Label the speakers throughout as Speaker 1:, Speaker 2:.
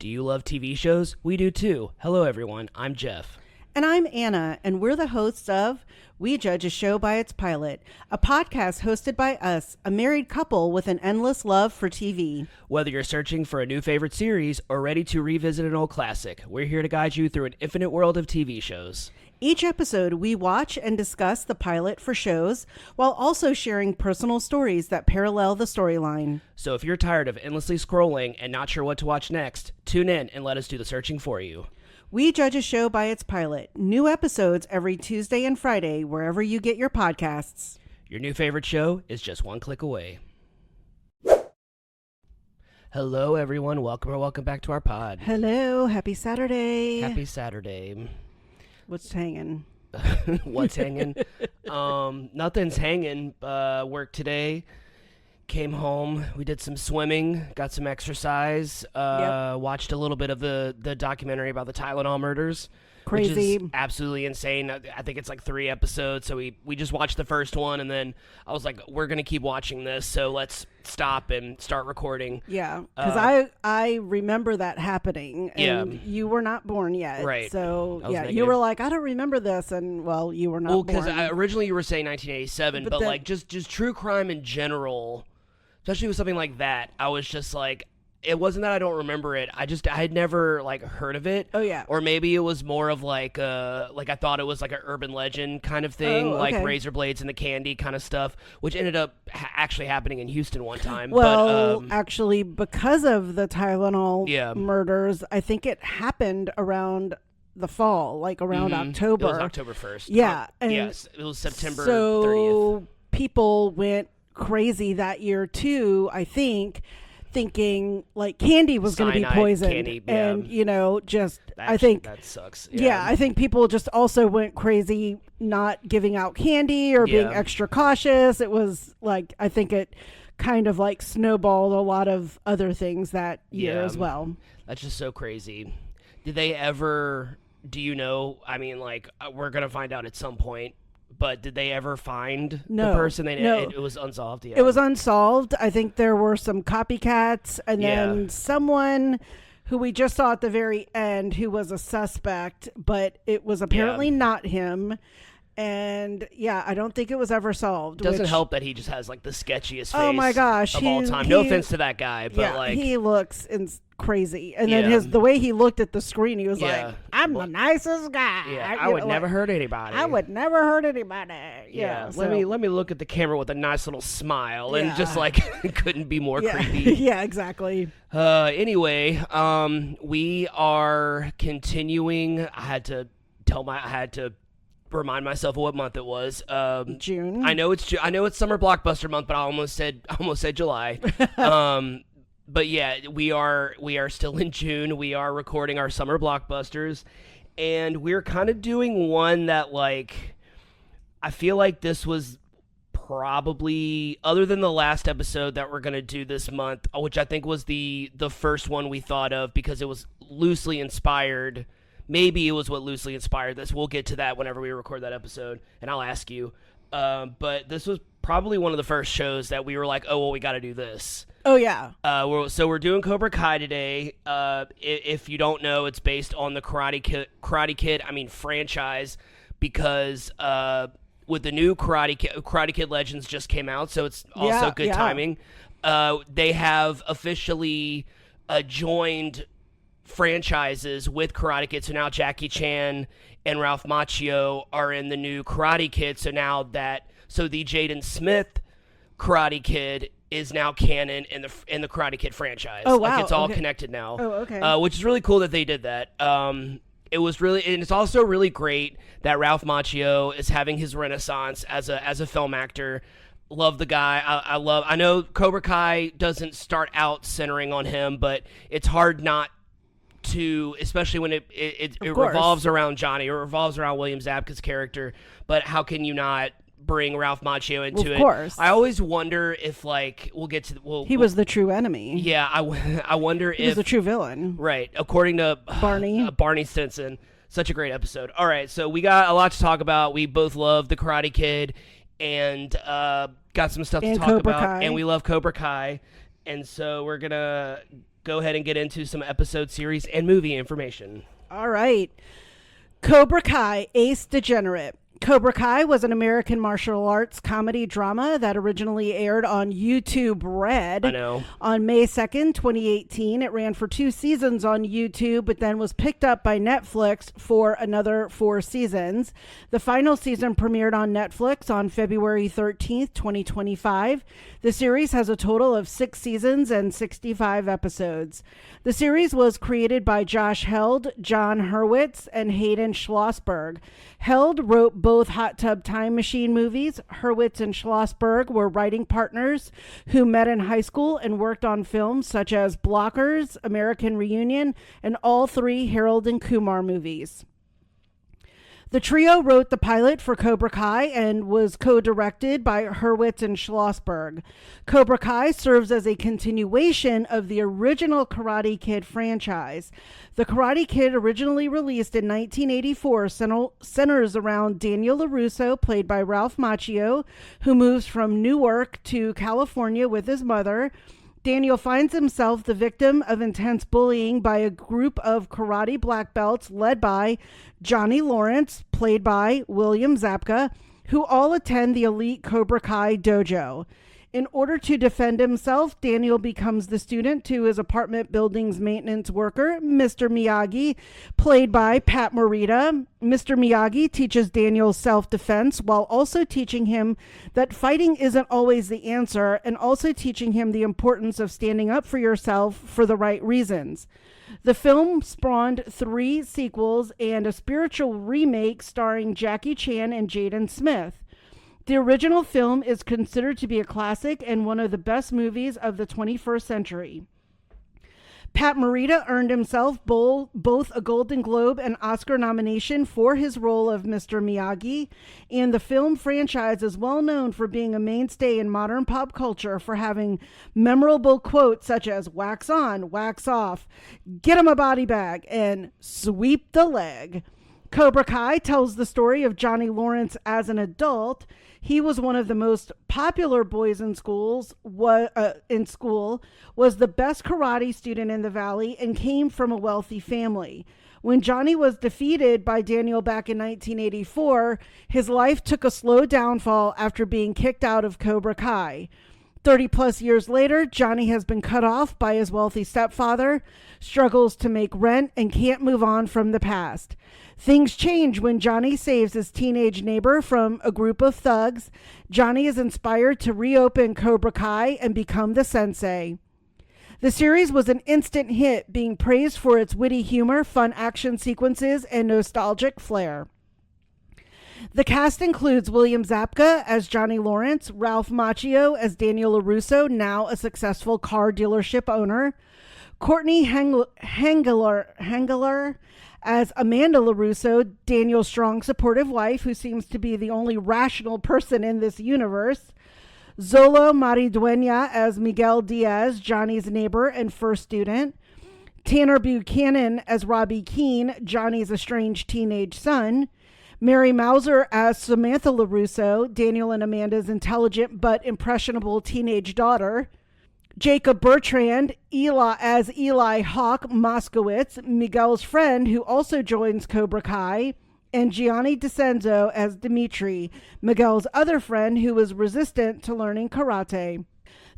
Speaker 1: Do you love TV shows? We do too. Hello everyone, I'm Jeff.
Speaker 2: And I'm Anna, and we're the hosts of We Judge a Show by Its Pilot, a podcast hosted by us, a married couple with an endless love for TV.
Speaker 1: Whether you're searching for a new favorite series or ready to revisit an old classic, we're here to guide you through an infinite world of TV shows.
Speaker 2: Each episode, we watch and discuss the pilot for shows, while also sharing personal stories that parallel the storyline.
Speaker 1: So if you're tired of endlessly scrolling and not sure what to watch next, tune in and let us do the searching for you.
Speaker 2: We Judge a Show by Its Pilot. New episodes every Tuesday and Friday, wherever you get your podcasts.
Speaker 1: Your new favorite show is just one click away. Hello, everyone. Welcome back to our pod.
Speaker 2: Hello. Happy Saturday.
Speaker 1: Happy Saturday.
Speaker 2: What's hanging?
Speaker 1: What's hanging? Nothing's hanging. Work today. Came home, we did some swimming, got some exercise, watched a little bit of the documentary about the Tylenol murders.
Speaker 2: Crazy.
Speaker 1: Which is absolutely insane. I think it's like 3 episodes, so we just watched the first one, and then I was like, we're going to keep watching this, so let's stop and start recording.
Speaker 2: Yeah, because I remember that happening, and you were not born yet.
Speaker 1: Right.
Speaker 2: So, you were like, I don't remember this, and, well, you were not born.
Speaker 1: Well, because originally you were saying 1987, but like, just true crime in general, especially with something like that, I was just like, it wasn't that I don't remember it. I had never like heard of it.
Speaker 2: Oh yeah.
Speaker 1: Or maybe it was more of like I thought it was like an urban legend kind of thing, like razor blades and the candy kind of stuff, which ended up actually happening in Houston one time.
Speaker 2: Well,
Speaker 1: but,
Speaker 2: actually, because of the Tylenol murders, I think it happened around the fall, like around October.
Speaker 1: It was October 1st.
Speaker 2: Yeah.
Speaker 1: Yes, it was September 30th.
Speaker 2: So people went crazy that year too, I think, thinking like candy was going to be poisoned.
Speaker 1: Candy,
Speaker 2: and I think
Speaker 1: that sucks.
Speaker 2: I think people just also went crazy not giving out candy or being extra cautious. It was like, I think it kind of like snowballed a lot of other things that year as well.
Speaker 1: That's just so crazy. Did they ever, do you know, I mean, like, we're going to find out at some point, but did they ever find the person? It was unsolved. Yeah.
Speaker 2: It was unsolved. I think there were some copycats, and then someone who we just saw at the very end who was a suspect, but it was apparently not him. And I don't think it was ever solved.
Speaker 1: Doesn't help that he just has like the sketchiest face.
Speaker 2: Oh my gosh,
Speaker 1: of all time. No offense to that guy, but like
Speaker 2: he looks crazy. And then the way he looked at the screen, he was like, "I'm the nicest guy.
Speaker 1: Yeah, I would never hurt anybody.
Speaker 2: I would never hurt anybody." Yeah.
Speaker 1: So. Let me look at the camera with a nice little smile and just like couldn't be more creepy.
Speaker 2: Yeah, exactly.
Speaker 1: Anyway, we are continuing. I had to remind myself of what month it was.
Speaker 2: June.
Speaker 1: I know it's summer blockbuster month, but I almost said July. But yeah, we are still in June. We are recording our summer blockbusters, and we're kind of doing one that like I feel like this was probably, other than the last episode that we're going to do this month, which I think was the first one we thought of because it was loosely inspired. Maybe it was what loosely inspired this. We'll get to that whenever we record that episode, and I'll ask you. But this was probably one of the first shows that we were like, oh, well, we got to do this.
Speaker 2: Oh, yeah.
Speaker 1: So we're doing Cobra Kai today. If you don't know, it's based on the Karate Kid franchise, because with the new Karate Kid Legends just came out, so it's also good timing. They have officially joined franchises with Karate Kid, so now Jackie Chan and Ralph Macchio are in the new Karate Kid, so the Jaden Smith Karate Kid is now canon in the Karate Kid franchise.
Speaker 2: Oh, wow.
Speaker 1: Like, it's all connected now.
Speaker 2: Oh, okay.
Speaker 1: Which is really cool that they did that. It was really, and it's also really great that Ralph Macchio is having his renaissance as a film actor. Love the guy. I know Cobra Kai doesn't start out centering on him, but it's hard not to, especially when it revolves around Johnny, or revolves around William Zabka's character. But how can you not bring Ralph Macchio into it?
Speaker 2: Of course.
Speaker 1: I always wonder if, like,
Speaker 2: he was the true enemy.
Speaker 1: Yeah, I wonder if
Speaker 2: he was the true villain.
Speaker 1: Right, according to Barney Stinson. Such a great episode. All right, so we got a lot to talk about. We both love the Karate Kid, and got some stuff to talk about. And we love Cobra Kai, and so we're gonna go ahead and get into some episode, series, and movie information.
Speaker 2: All right. Cobra Kai, Ace Degenerate. Cobra Kai was an American martial arts comedy drama that originally aired on YouTube Red.
Speaker 1: I know.
Speaker 2: On May 2nd, 2018. It ran for 2 seasons on YouTube, but then was picked up by Netflix for another 4 seasons. The final season premiered on Netflix on February 13th, 2025. The series has a total of 6 seasons and 65 episodes. The series was created by Josh Held, John Hurwitz, and Hayden Schlossberg. Held wrote both Hot Tub Time Machine movies. Hurwitz and Schlossberg were writing partners who met in high school and worked on films such as Blockers, American Reunion, and all 3 Harold and Kumar movies. The trio wrote the pilot for Cobra Kai and was co-directed by Hurwitz and Schlossberg. Cobra Kai serves as a continuation of the original Karate Kid franchise. The Karate Kid, originally released in 1984, centers around Daniel Larusso, played by Ralph Macchio, who moves from Newark to California with his mother. Daniel finds himself the victim of intense bullying by a group of karate black belts led by Johnny Lawrence, played by William Zabka, who all attend the elite Cobra Kai dojo. In order to defend himself, Daniel becomes the student to his apartment building's maintenance worker, Mr. Miyagi, played by Pat Morita. Mr. Miyagi teaches Daniel self-defense while also teaching him that fighting isn't always the answer, and also teaching him the importance of standing up for yourself for the right reasons. The film spawned 3 sequels and a spiritual remake starring Jackie Chan and Jaden Smith. The original film is considered to be a classic and one of the best movies of the 21st century. Pat Morita earned himself both a Golden Globe and Oscar nomination for his role of Mr. Miyagi, and the film franchise is well known for being a mainstay in modern pop culture for having memorable quotes such as "wax on, wax off," "get him a body bag," and "sweep the leg." Cobra Kai tells the story of Johnny Lawrence as an adult. He was one of the most popular boys in school, was the best karate student in the Valley, and came from a wealthy family. When Johnny was defeated by Daniel back in 1984, his life took a slow downfall after being kicked out of Cobra Kai. 30 plus years later, Johnny has been cut off by his wealthy stepfather, struggles to make rent, and can't move on from the past. Things change when Johnny saves his teenage neighbor from a group of thugs. Johnny is inspired to reopen Cobra Kai and become the sensei. The series was an instant hit, being praised for its witty humor, fun action sequences, and nostalgic flair. The cast includes William Zabka as Johnny Lawrence, Ralph Macchio as Daniel Larusso, now a successful car dealership owner, Courtney Hengler as Amanda Larusso, Daniel's strong, supportive wife, who seems to be the only rational person in this universe, Zolo Maridueña as Miguel Diaz, Johnny's neighbor and first student, Tanner Buchanan as Robbie Keene, Johnny's estranged teenage son, Mary Mauser as Samantha Larusso, Daniel and Amanda's intelligent but impressionable teenage daughter, Jacob Bertrand as Eli Hawk Moskowitz, Miguel's friend who also joins Cobra Kai, and Gianni DeCenzo as Dimitri, Miguel's other friend who was resistant to learning karate.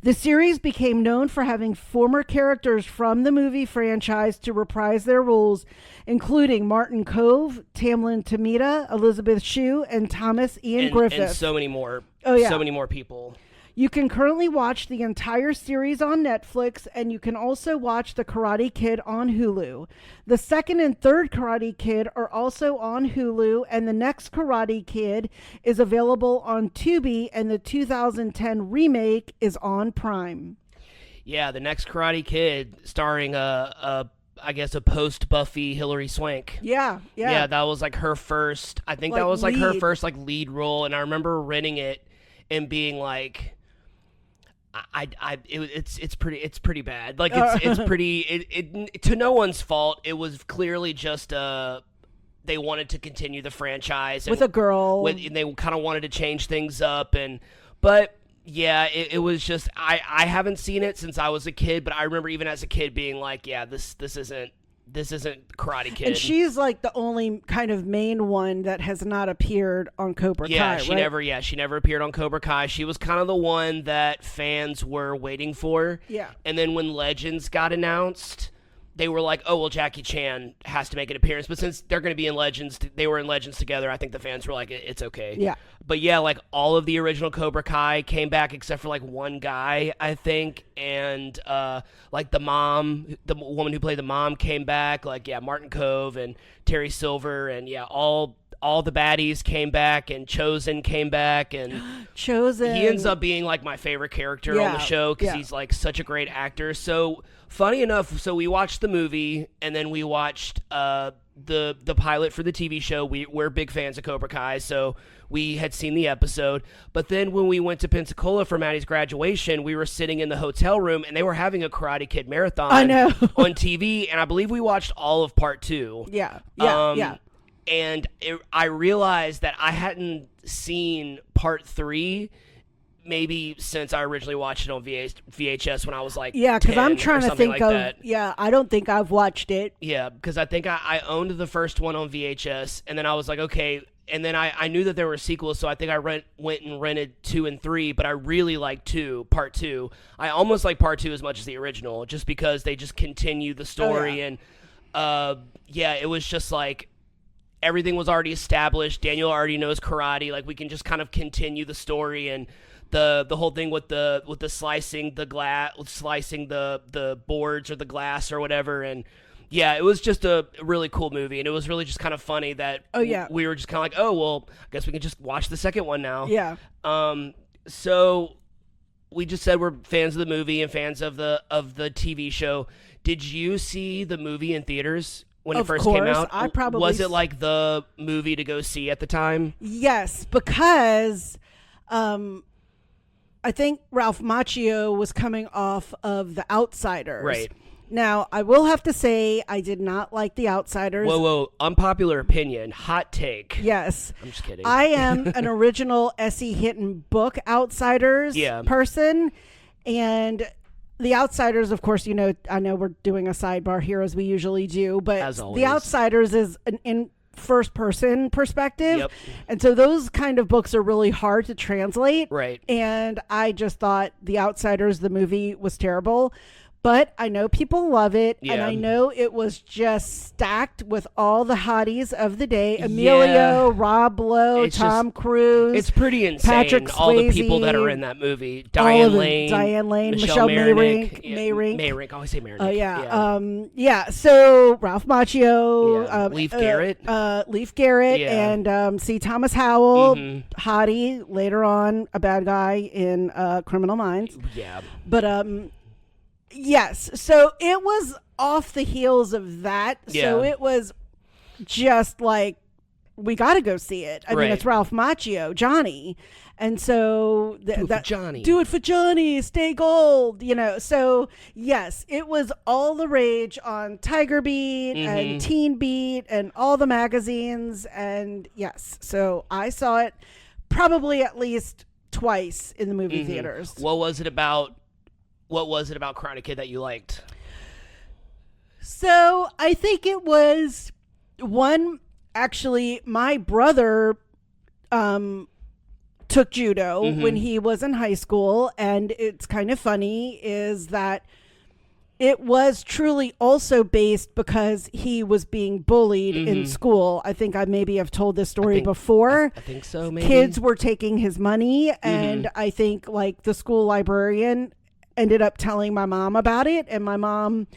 Speaker 2: The series became known for having former characters from the movie franchise to reprise their roles, including Martin Kove, Tamlin Tomita, Elizabeth Shue, and Thomas Ian Griffith.
Speaker 1: And so many more.
Speaker 2: Oh, yeah.
Speaker 1: So many more people.
Speaker 2: You can currently watch the entire series on Netflix, and you can also watch The Karate Kid on Hulu. The second and third Karate Kid are also on Hulu, and the next Karate Kid is available on Tubi, and the 2010 remake is on Prime.
Speaker 1: Yeah, the next Karate Kid starring I guess a post-Buffy Hilary Swank.
Speaker 2: Yeah.
Speaker 1: Yeah, that was like her first, I think that was like her first like lead role, and I remember renting it and being like, it's pretty bad. Like it's pretty to no one's fault. It was clearly just they wanted to continue the franchise
Speaker 2: with a girl,
Speaker 1: and they kind of wanted to change things up, but Yeah, it was just I haven't seen it since I was a kid, but I remember even as a kid being like, yeah, this isn't Karate Kid.
Speaker 2: And she's like the only kind of main one that has not appeared on Cobra Kai.
Speaker 1: She never appeared on Cobra Kai. She was kind of the one that fans were waiting for.
Speaker 2: Yeah.
Speaker 1: And then when Legends got announced, they were like, oh, well, Jackie Chan has to make an appearance. But since they're going to be in Legends, they were in Legends together, I think the fans were like, it's okay.
Speaker 2: Yeah.
Speaker 1: But yeah, like all of the original Cobra Kai came back except for like one guy, I think. And like the woman who played the mom came back. Like, yeah, Martin Cove and Terry Silver. And yeah, all the baddies came back, and Chosen came back. And
Speaker 2: Chosen.
Speaker 1: He ends up being like my favorite character on the show because he's like such a great actor. So funny enough, so we watched the movie and then we watched the pilot for the TV show. We're big fans of Cobra Kai, so we had seen the episode. But then when we went to Pensacola for Maddie's graduation, we were sitting in the hotel room and they were having a Karate Kid marathon on TV, and I believe we watched all of part 2.
Speaker 2: Yeah.
Speaker 1: And I realized that I hadn't seen part 3 maybe since I originally watched it on VHS when I was like
Speaker 2: because I'm trying to think
Speaker 1: like
Speaker 2: of
Speaker 1: that.
Speaker 2: I don't think I've watched it.
Speaker 1: Yeah, because I think I owned the first one on VHS, and then I was like, okay, and then I knew that there were sequels, so I think I went and rented 2 and 3, but I really liked part 2. I almost like part 2 as much as the original, just because they just continue the story, and it was just like everything was already established. Daniel already knows karate, like we can just kind of continue the story. And the whole thing with the slicing the boards or the glass or whatever, and yeah, it was just a really cool movie, and it was really just kind of funny that we were just kind of like, oh well, I guess we can just watch the second one now.
Speaker 2: Yeah.
Speaker 1: So we just said we're fans of the movie and fans of the TV show. Did you see the movie in theaters when it first came out?
Speaker 2: I probably
Speaker 1: was it like the movie to go see at the time?
Speaker 2: Yes, because I think Ralph Macchio was coming off of The Outsiders.
Speaker 1: Right.
Speaker 2: Now, I will have to say I did not like The Outsiders.
Speaker 1: Whoa. Unpopular opinion. Hot take.
Speaker 2: Yes.
Speaker 1: I'm just kidding.
Speaker 2: I am an original S.E. Hinton book Outsiders person. And The Outsiders, of course, I know we're doing a sidebar here as we usually do, but The Outsiders is an first person perspective.
Speaker 1: Yep.
Speaker 2: And so those kind of books are really hard to translate.
Speaker 1: Right.
Speaker 2: And I just thought The Outsiders, the movie, was terrible. But I know people love it, and I know it was just stacked with all the hotties of the day. Emilio, Rob Lowe, Tom Cruise.
Speaker 1: It's pretty insane,
Speaker 2: Patrick Swayze,
Speaker 1: all the people that are in that movie. Diane Lane,
Speaker 2: Michelle Mayrick.
Speaker 1: Mayrick. I always say Mayrick.
Speaker 2: Oh, yeah. So Ralph Macchio.
Speaker 1: Leif Garrett.
Speaker 2: Leif Garrett and C. Thomas Howell. Hottie, later on a bad guy in Criminal Minds.
Speaker 1: Yeah.
Speaker 2: But yes, so it was off the heels of that.
Speaker 1: Yeah.
Speaker 2: So it was just like, we got to go see it. I mean, it's Ralph Macchio, Johnny. And so
Speaker 1: do it for Johnny.
Speaker 2: Stay gold, So yes, it was all the rage on Tiger Beat and Teen Beat and all the magazines. And yes, so I saw it probably at least twice in the movie theaters.
Speaker 1: What was it about Karate Kid that you liked?
Speaker 2: So I think it was actually my brother took judo when he was in high school, and it's kind of funny is that it was truly also based because he was being bullied in school. I think I maybe have told this story before.
Speaker 1: I think so, maybe.
Speaker 2: Kids were taking his money, and I think like the school librarian ended up telling my mom about it, and my mom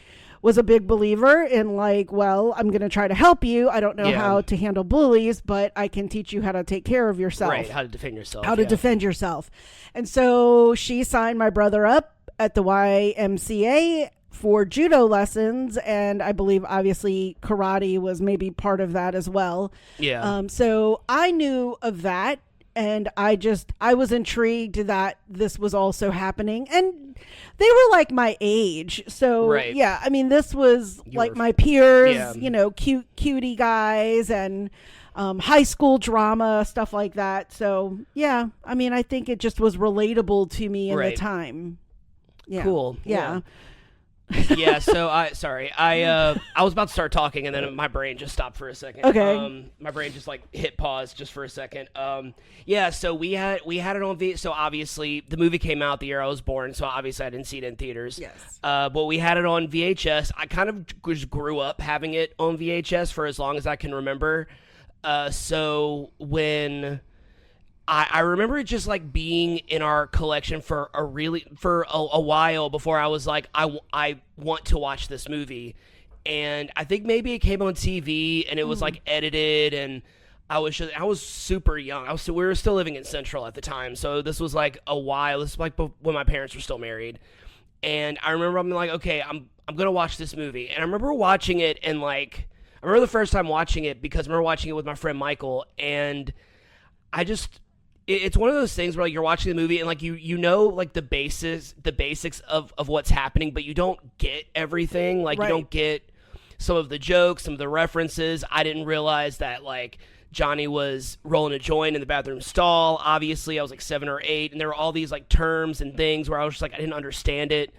Speaker 2: was a big believer in like, well, I'm going to try to help you. I don't know how to handle bullies, but I can teach you how to take care of yourself.
Speaker 1: Right, how to defend yourself.
Speaker 2: How to defend yourself. And so she signed my brother up at the YMCA for judo lessons, and I believe obviously karate was maybe part of that as well.
Speaker 1: Yeah.
Speaker 2: So I knew of that, And I was intrigued that this was also happening. And they were like my age. So, yeah, I mean, this was like my peers, you know, cutie guys and high school drama, stuff like that. So, yeah, I mean, I think it just was relatable to me in the time. Yeah.
Speaker 1: Cool.
Speaker 2: Yeah.
Speaker 1: Yeah, so I was about to start talking and then my brain just stopped for a second.
Speaker 2: Okay.
Speaker 1: My brain just like hit pause just for a second. Yeah, so we had it on so obviously the movie came out the year I was born, so obviously I didn't see it in theaters.
Speaker 2: Yes.
Speaker 1: But we had it on VHS. I kind of just grew up having it on VHS for as long as I can remember. So when I remember it just like being in our collection for a while before I was like, I want to watch this movie. And I think maybe it came on TV and it was like edited, and I was super young. We were still living in Central at the time. So this was like a while. This was like when my parents were still married. And I remember I'm like, okay, I'm going to watch this movie. And I remember watching it and like, I remember the first time watching it because I remember watching it with my friend Michael, and it's one of those things where like you're watching the movie and like you know like the basics of what's happening, but you don't get everything. Like you don't get some of the jokes, some of the references. I didn't realize that like Johnny was rolling a joint in the bathroom stall. Obviously, I was like 7 or 8, and there were all these like terms and things where I was just like I didn't understand it.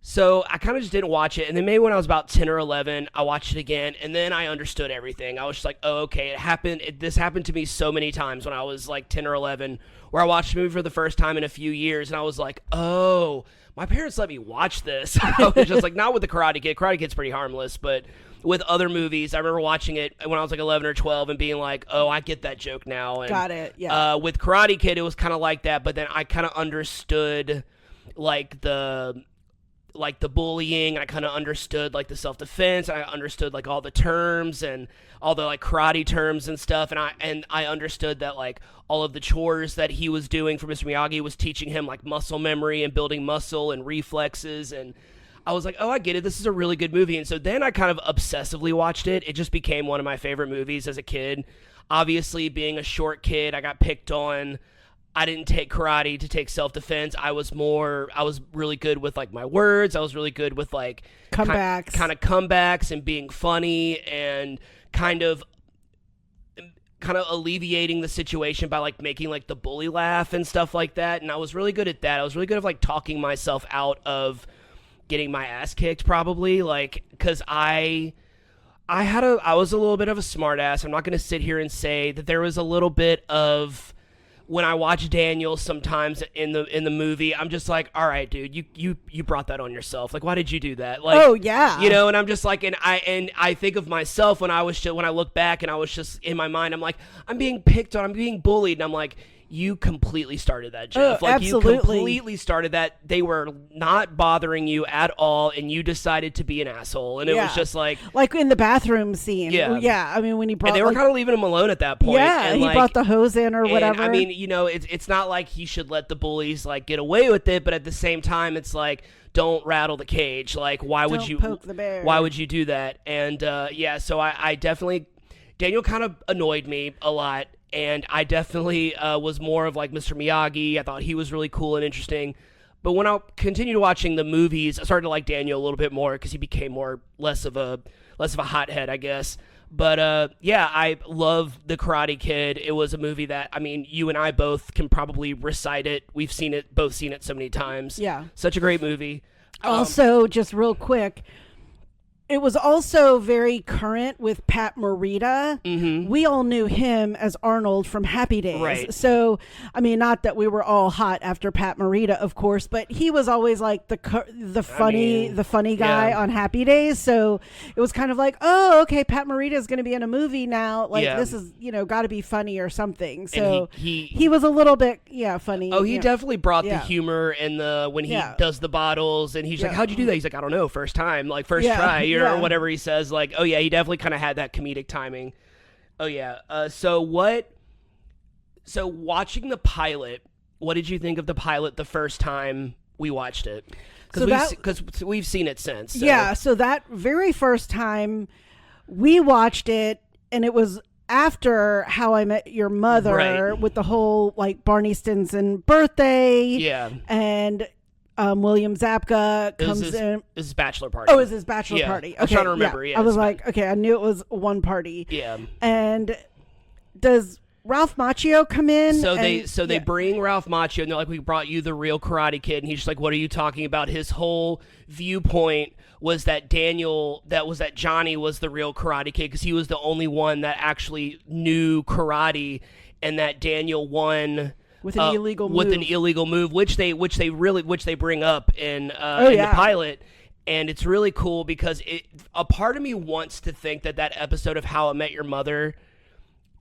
Speaker 1: So I kind of just didn't watch it. And then maybe when I was about 10 or 11, I watched it again, and then I understood everything. I was just like, oh, okay, it happened. This happened to me so many times when I was like 10 or 11, where I watched a movie for the first time in a few years, and I was like, oh, my parents let me watch this. I was just like, not with the Karate Kid. Karate Kid's pretty harmless, but with other movies, I remember watching it when I was like 11 or 12 and being like, oh, I get that joke now. And,
Speaker 2: got it, yeah.
Speaker 1: With Karate Kid, it was kind of like that, but then I kind of understood like the bullying, and I kind of understood like the self-defense, and I understood like all the terms and all the like karate terms and stuff, and I understood that like all of the chores that he was doing for Mr. Miyagi was teaching him like muscle memory and building muscle and reflexes, and I was like, oh, I get it, this is a really good movie. And so then I kind of obsessively watched it. It just became one of my favorite movies as a kid. Obviously, being a short kid, I got picked on. I didn't take karate to take self-defense. I was really good with like my words. I was really good with like
Speaker 2: comebacks,
Speaker 1: kind of comebacks and being funny and kind of alleviating the situation by like making like the bully laugh and stuff like that. And I was really good at that. I was really good at like talking myself out of getting my ass kicked, probably, like, because I was a little bit of a smart ass. I'm not going to sit here and say that there was a little bit of, when I watch Daniel sometimes in the movie, I'm just like, all right, dude, you brought that on yourself. Like, why did you do that? Like,
Speaker 2: oh yeah,
Speaker 1: you know. And I'm just like, and I think of myself when I look back, and I was just in my mind, I'm like, I'm being picked on, I'm being bullied, and I'm like, you completely started that, Jeff.
Speaker 2: Oh,
Speaker 1: like,
Speaker 2: absolutely.
Speaker 1: you completely started that. They were not bothering you at all, and you decided to be an asshole. And it was just like
Speaker 2: in the bathroom scene. Yeah. I mean, when he brought,
Speaker 1: and they were kind of leaving him alone at that point.
Speaker 2: Yeah,
Speaker 1: and
Speaker 2: he brought the hose in or whatever.
Speaker 1: I mean, you know, it's not like he should let the bullies like get away with it, but at the same time, it's like, don't rattle the cage. Like, why would you
Speaker 2: poke the bear?
Speaker 1: Why would you do that? And so I definitely, Daniel kind of annoyed me a lot. And I definitely was more of like Mr. Miyagi. I thought he was really cool and interesting. But when I continued watching the movies, I started to like Daniel a little bit more because he became less of a hothead, I guess. But I love The Karate Kid. It was a movie that, I mean, you and I both can probably recite it. We've both seen it so many times.
Speaker 2: Yeah.
Speaker 1: Such a great movie.
Speaker 2: Also, just real quick, it was also very current with Pat Morita.
Speaker 1: Mm-hmm.
Speaker 2: We all knew him as Arnold from Happy Days.
Speaker 1: Right.
Speaker 2: So, I mean, not that we were all hot after Pat Morita, of course, but he was always like the funny guy on Happy Days. So it was kind of like, oh, okay, Pat Morita is going to be in a movie now. Like, this is, got to be funny or something. So he was a little bit, funny.
Speaker 1: Oh, he definitely brought the humor and when he does the bottles, and he's like, how'd you do that? He's like, I don't know, first time, like first try. Or whatever he says, like, oh yeah, he definitely kind of had that comedic timing. Oh yeah. So watching the pilot, what did you think of the pilot the first time we watched it? Because we've seen it since. So.
Speaker 2: Yeah. So that very first time we watched it, and it was after How I Met Your Mother
Speaker 1: Right.
Speaker 2: with the whole like Barney Stinson birthday.
Speaker 1: Yeah.
Speaker 2: And William Zabka
Speaker 1: It was
Speaker 2: comes in.
Speaker 1: his bachelor party.
Speaker 2: Oh, it was his bachelor
Speaker 1: Yeah.
Speaker 2: party. Okay,
Speaker 1: I was trying to remember. Yeah,
Speaker 2: I was
Speaker 1: it's
Speaker 2: like, okay, I knew it was one party.
Speaker 1: Yeah.
Speaker 2: And does Ralph Macchio come in?
Speaker 1: So they bring Ralph Macchio, and they're like, we brought you the real Karate Kid, and he's just like, what are you talking about? His whole viewpoint was that Johnny was the real Karate Kid because he was the only one that actually knew karate, and that Daniel won
Speaker 2: with an illegal
Speaker 1: move, which they bring up in the pilot. And it's really cool because a part of me wants to think that episode of How I Met Your Mother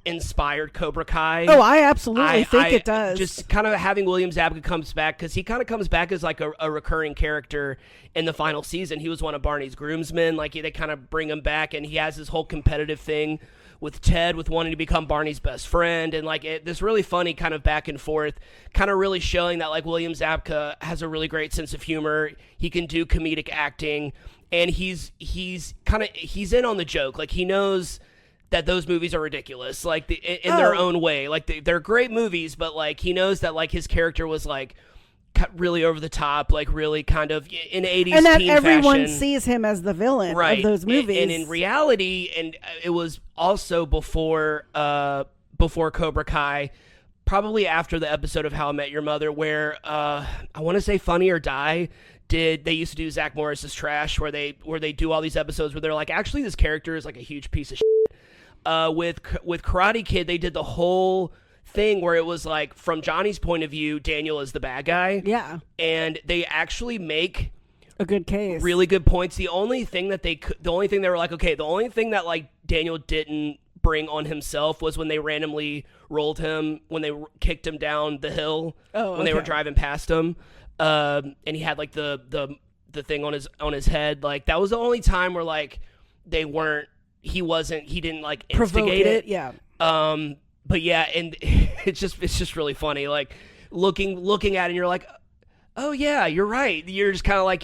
Speaker 1: inspired Cobra Kai.
Speaker 2: Oh, I absolutely think it does.
Speaker 1: Just kind of having William Zabka comes back, because he kind of comes back as like a recurring character in the final season. He was one of Barney's groomsmen. Like they kind of bring him back, and he has this whole competitive thing with Ted, with wanting to become Barney's best friend, and like this really funny kind of back and forth, kind of really showing that like William Zabka has a really great sense of humor. He can do comedic acting, and he's in on the joke. Like he knows that those movies are ridiculous, like in their own way. Like they're great movies, but like he knows that like his character was like really over the top, like really kind of in 80s
Speaker 2: and that
Speaker 1: teen
Speaker 2: everyone
Speaker 1: fashion.
Speaker 2: sees him as the villain of those movies.
Speaker 1: And in reality, and it was also before Cobra Kai, probably after the episode of How I Met Your Mother, where I want to say Funny or Die they used to do Zach Morris's Trash, where they do all these episodes where they're like, actually this character is like a huge piece of shit. With Karate Kid, they did the whole thing where it was like, from Johnny's point of view, Daniel is the bad guy.
Speaker 2: Yeah.
Speaker 1: And they actually make
Speaker 2: a good case.
Speaker 1: Really good points. The only thing they were like, okay, the only thing that like Daniel didn't bring on himself was when they randomly rolled him, when they kicked him down the hill, when they were driving past him. And he had like the thing on his head. Like that was the only time where like he didn't like instigate it.
Speaker 2: Yeah.
Speaker 1: But yeah, and it's just really funny. Like looking at it, and you're like, oh yeah, you're right. You're just kind of like,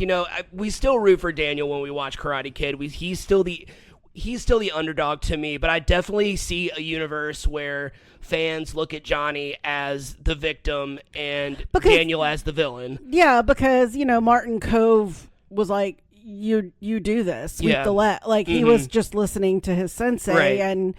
Speaker 1: we still root for Daniel when we watch Karate Kid. He's still the underdog to me, but I definitely see a universe where fans look at Johnny as the victim and Daniel as the villain.
Speaker 2: Yeah, because Martin Cove was like, you do this, sweep the let. Like he was just listening to his sensei, and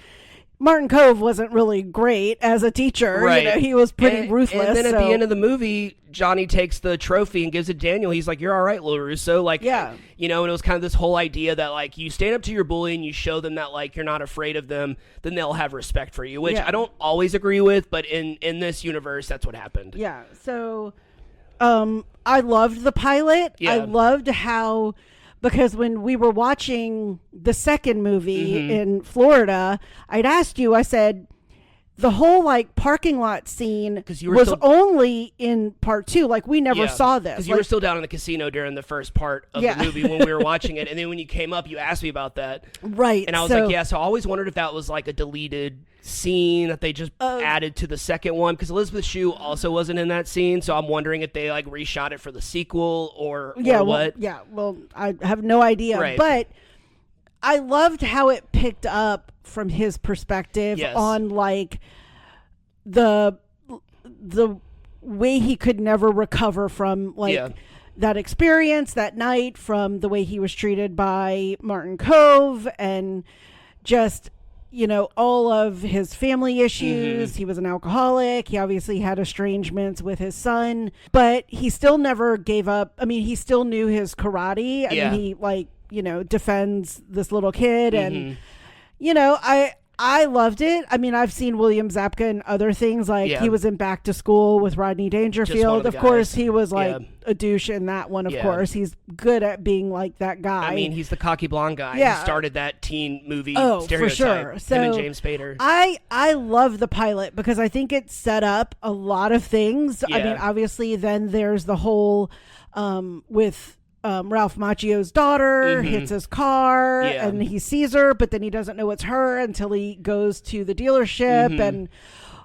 Speaker 2: Martin Cove wasn't really great as a teacher.
Speaker 1: Right.
Speaker 2: He was pretty ruthless.
Speaker 1: And then at the end of the movie, Johnny takes the trophy and gives it to Daniel. He's like, you're all right, Larusso. Like, and it was kind of this whole idea that like you stand up to your bully and you show them that like you're not afraid of them, then they'll have respect for you, which I don't always agree with, but in this universe, that's what happened. Yeah.
Speaker 2: So I loved the pilot.
Speaker 1: Yeah.
Speaker 2: I loved how... Because when we were watching the second movie in Florida, I'd asked you, I said, the whole like parking lot scene was only in part 2. Like we never saw this.
Speaker 1: Because you were still down in the casino during the first part of the movie when we were watching it. And then when you came up, you asked me about that.
Speaker 2: Right.
Speaker 1: And I was like, so I always wondered if that was like a deleted scene that they just added to the second one. Because Elizabeth Shue also wasn't in that scene. So I'm wondering if they like reshot it for the sequel or what.
Speaker 2: Well, I have no idea. Right. But I loved how it picked up from his perspective on like the way he could never recover from like that experience that night, from the way he was treated by Martin Cove, and just all of his family issues. He was an alcoholic. He obviously had estrangements with his son, but he still never gave up. I mean, he still knew his karate. I mean, he like defends this little kid, and I loved it. I mean, I've seen William Zabka in other things. Like he was in Back to School with Rodney Dangerfield. Of course, he was like a douche in that one. Of course, he's good at being like that guy.
Speaker 1: I mean, he's the cocky blonde guy who started that teen movie stereotype.
Speaker 2: For sure. So
Speaker 1: him and James Spader.
Speaker 2: I love the pilot because I think it set up a lot of things. I mean, obviously, then there's the whole with Ralph Macchio's daughter hits his car and he sees her, but then he doesn't know it's her until he goes to the dealership, and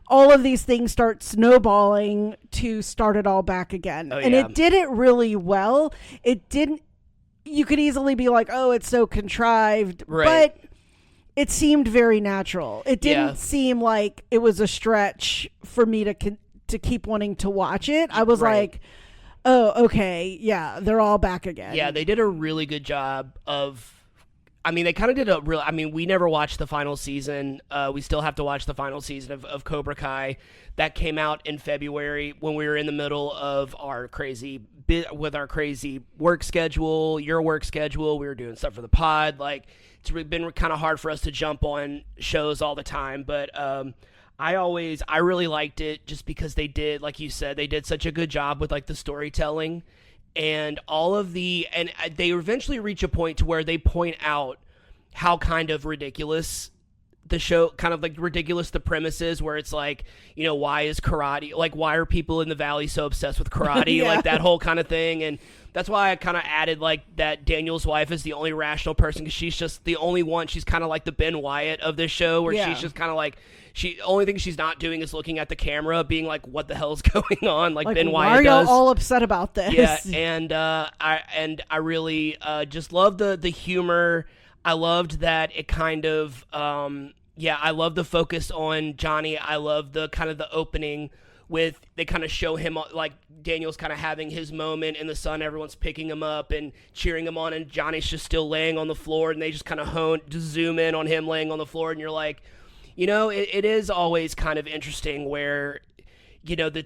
Speaker 2: all of these things start snowballing to start it all back again. And it did it really well. It didn't, you could easily be like, oh, it's so contrived, but it seemed very natural. It didn't seem like it was a stretch for me to keep wanting to watch it. I was like, oh, okay, yeah, they're all back again.
Speaker 1: Yeah, they did a really good job of. I mean, they kind of did a real. I mean, we never watched the final season. We still have to watch the final season of Cobra Kai. That came out in February when we were in the middle of our crazy work schedule, your work schedule. We were doing stuff for the pod. Like, it's been kind of hard for us to jump on shows all the time. But I really liked it just because they did, like you said, they did such a good job with like the storytelling. And and they eventually reach a point to where they point out how kind of ridiculous the show, kind of like ridiculous the premise is, where it's like, you know, why is karate, like why are people in the valley so obsessed with karate, like that whole kind of thing. And that's why I kind of added like that Daniel's wife is the only rational person, because she's just the only one. She's kind of like the Ben Wyatt of this show, where she's just kind of like, only thing she's not doing is looking at the camera, being like, "What the hell's going on?" Like Ben Wyatt does.
Speaker 2: Why are y'all all upset about this?
Speaker 1: Yeah, and I really just love the humor. I loved that it kind of I love the focus on Johnny. I love the kind of the opening with, they kind of show him like Daniel's kind of having his moment in the sun. Everyone's picking him up and cheering him on, and Johnny's just still laying on the floor, and they just kind of zoom in on him laying on the floor, and you're like, you know, it is always kind of interesting where, you know, the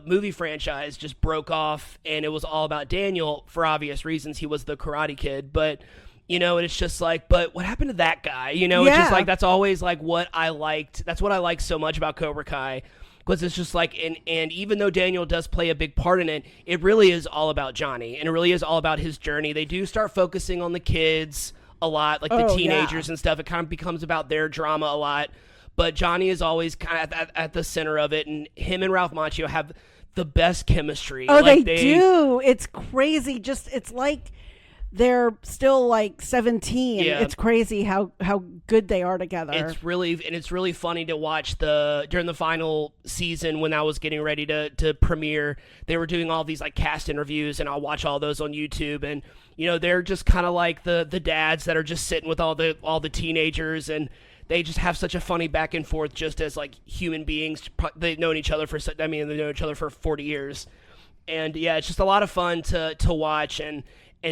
Speaker 1: movie franchise just broke off, and it was all about Daniel for obvious reasons. He was the Karate Kid, but, you know, and it's just like, but what happened to that guy? You know, it's just like, that's always like what I liked. That's what I like so much about Cobra Kai, because it's just like, and even though Daniel does play a big part in it, it really is all about Johnny, and it really is all about his journey. They do start focusing on the kids a lot, like the teenagers and stuff. It kind of becomes about their drama a lot, but Johnny is always kind of at the center of it, and him and Ralph Macchio have the best chemistry.
Speaker 2: Oh, like they do. It's crazy. Just, it's like they're still like 17. Yeah. It's crazy how good they are together.
Speaker 1: It's really funny to watch during the final season when I was getting ready to premiere. They were doing all these like cast interviews, and I'll watch all those on YouTube, and you know, they're just kind of like the dads that are just sitting with all the teenagers, and they just have such a funny back and forth just as like human beings. They've known each other for 40 years. And yeah, it's just a lot of fun to watch and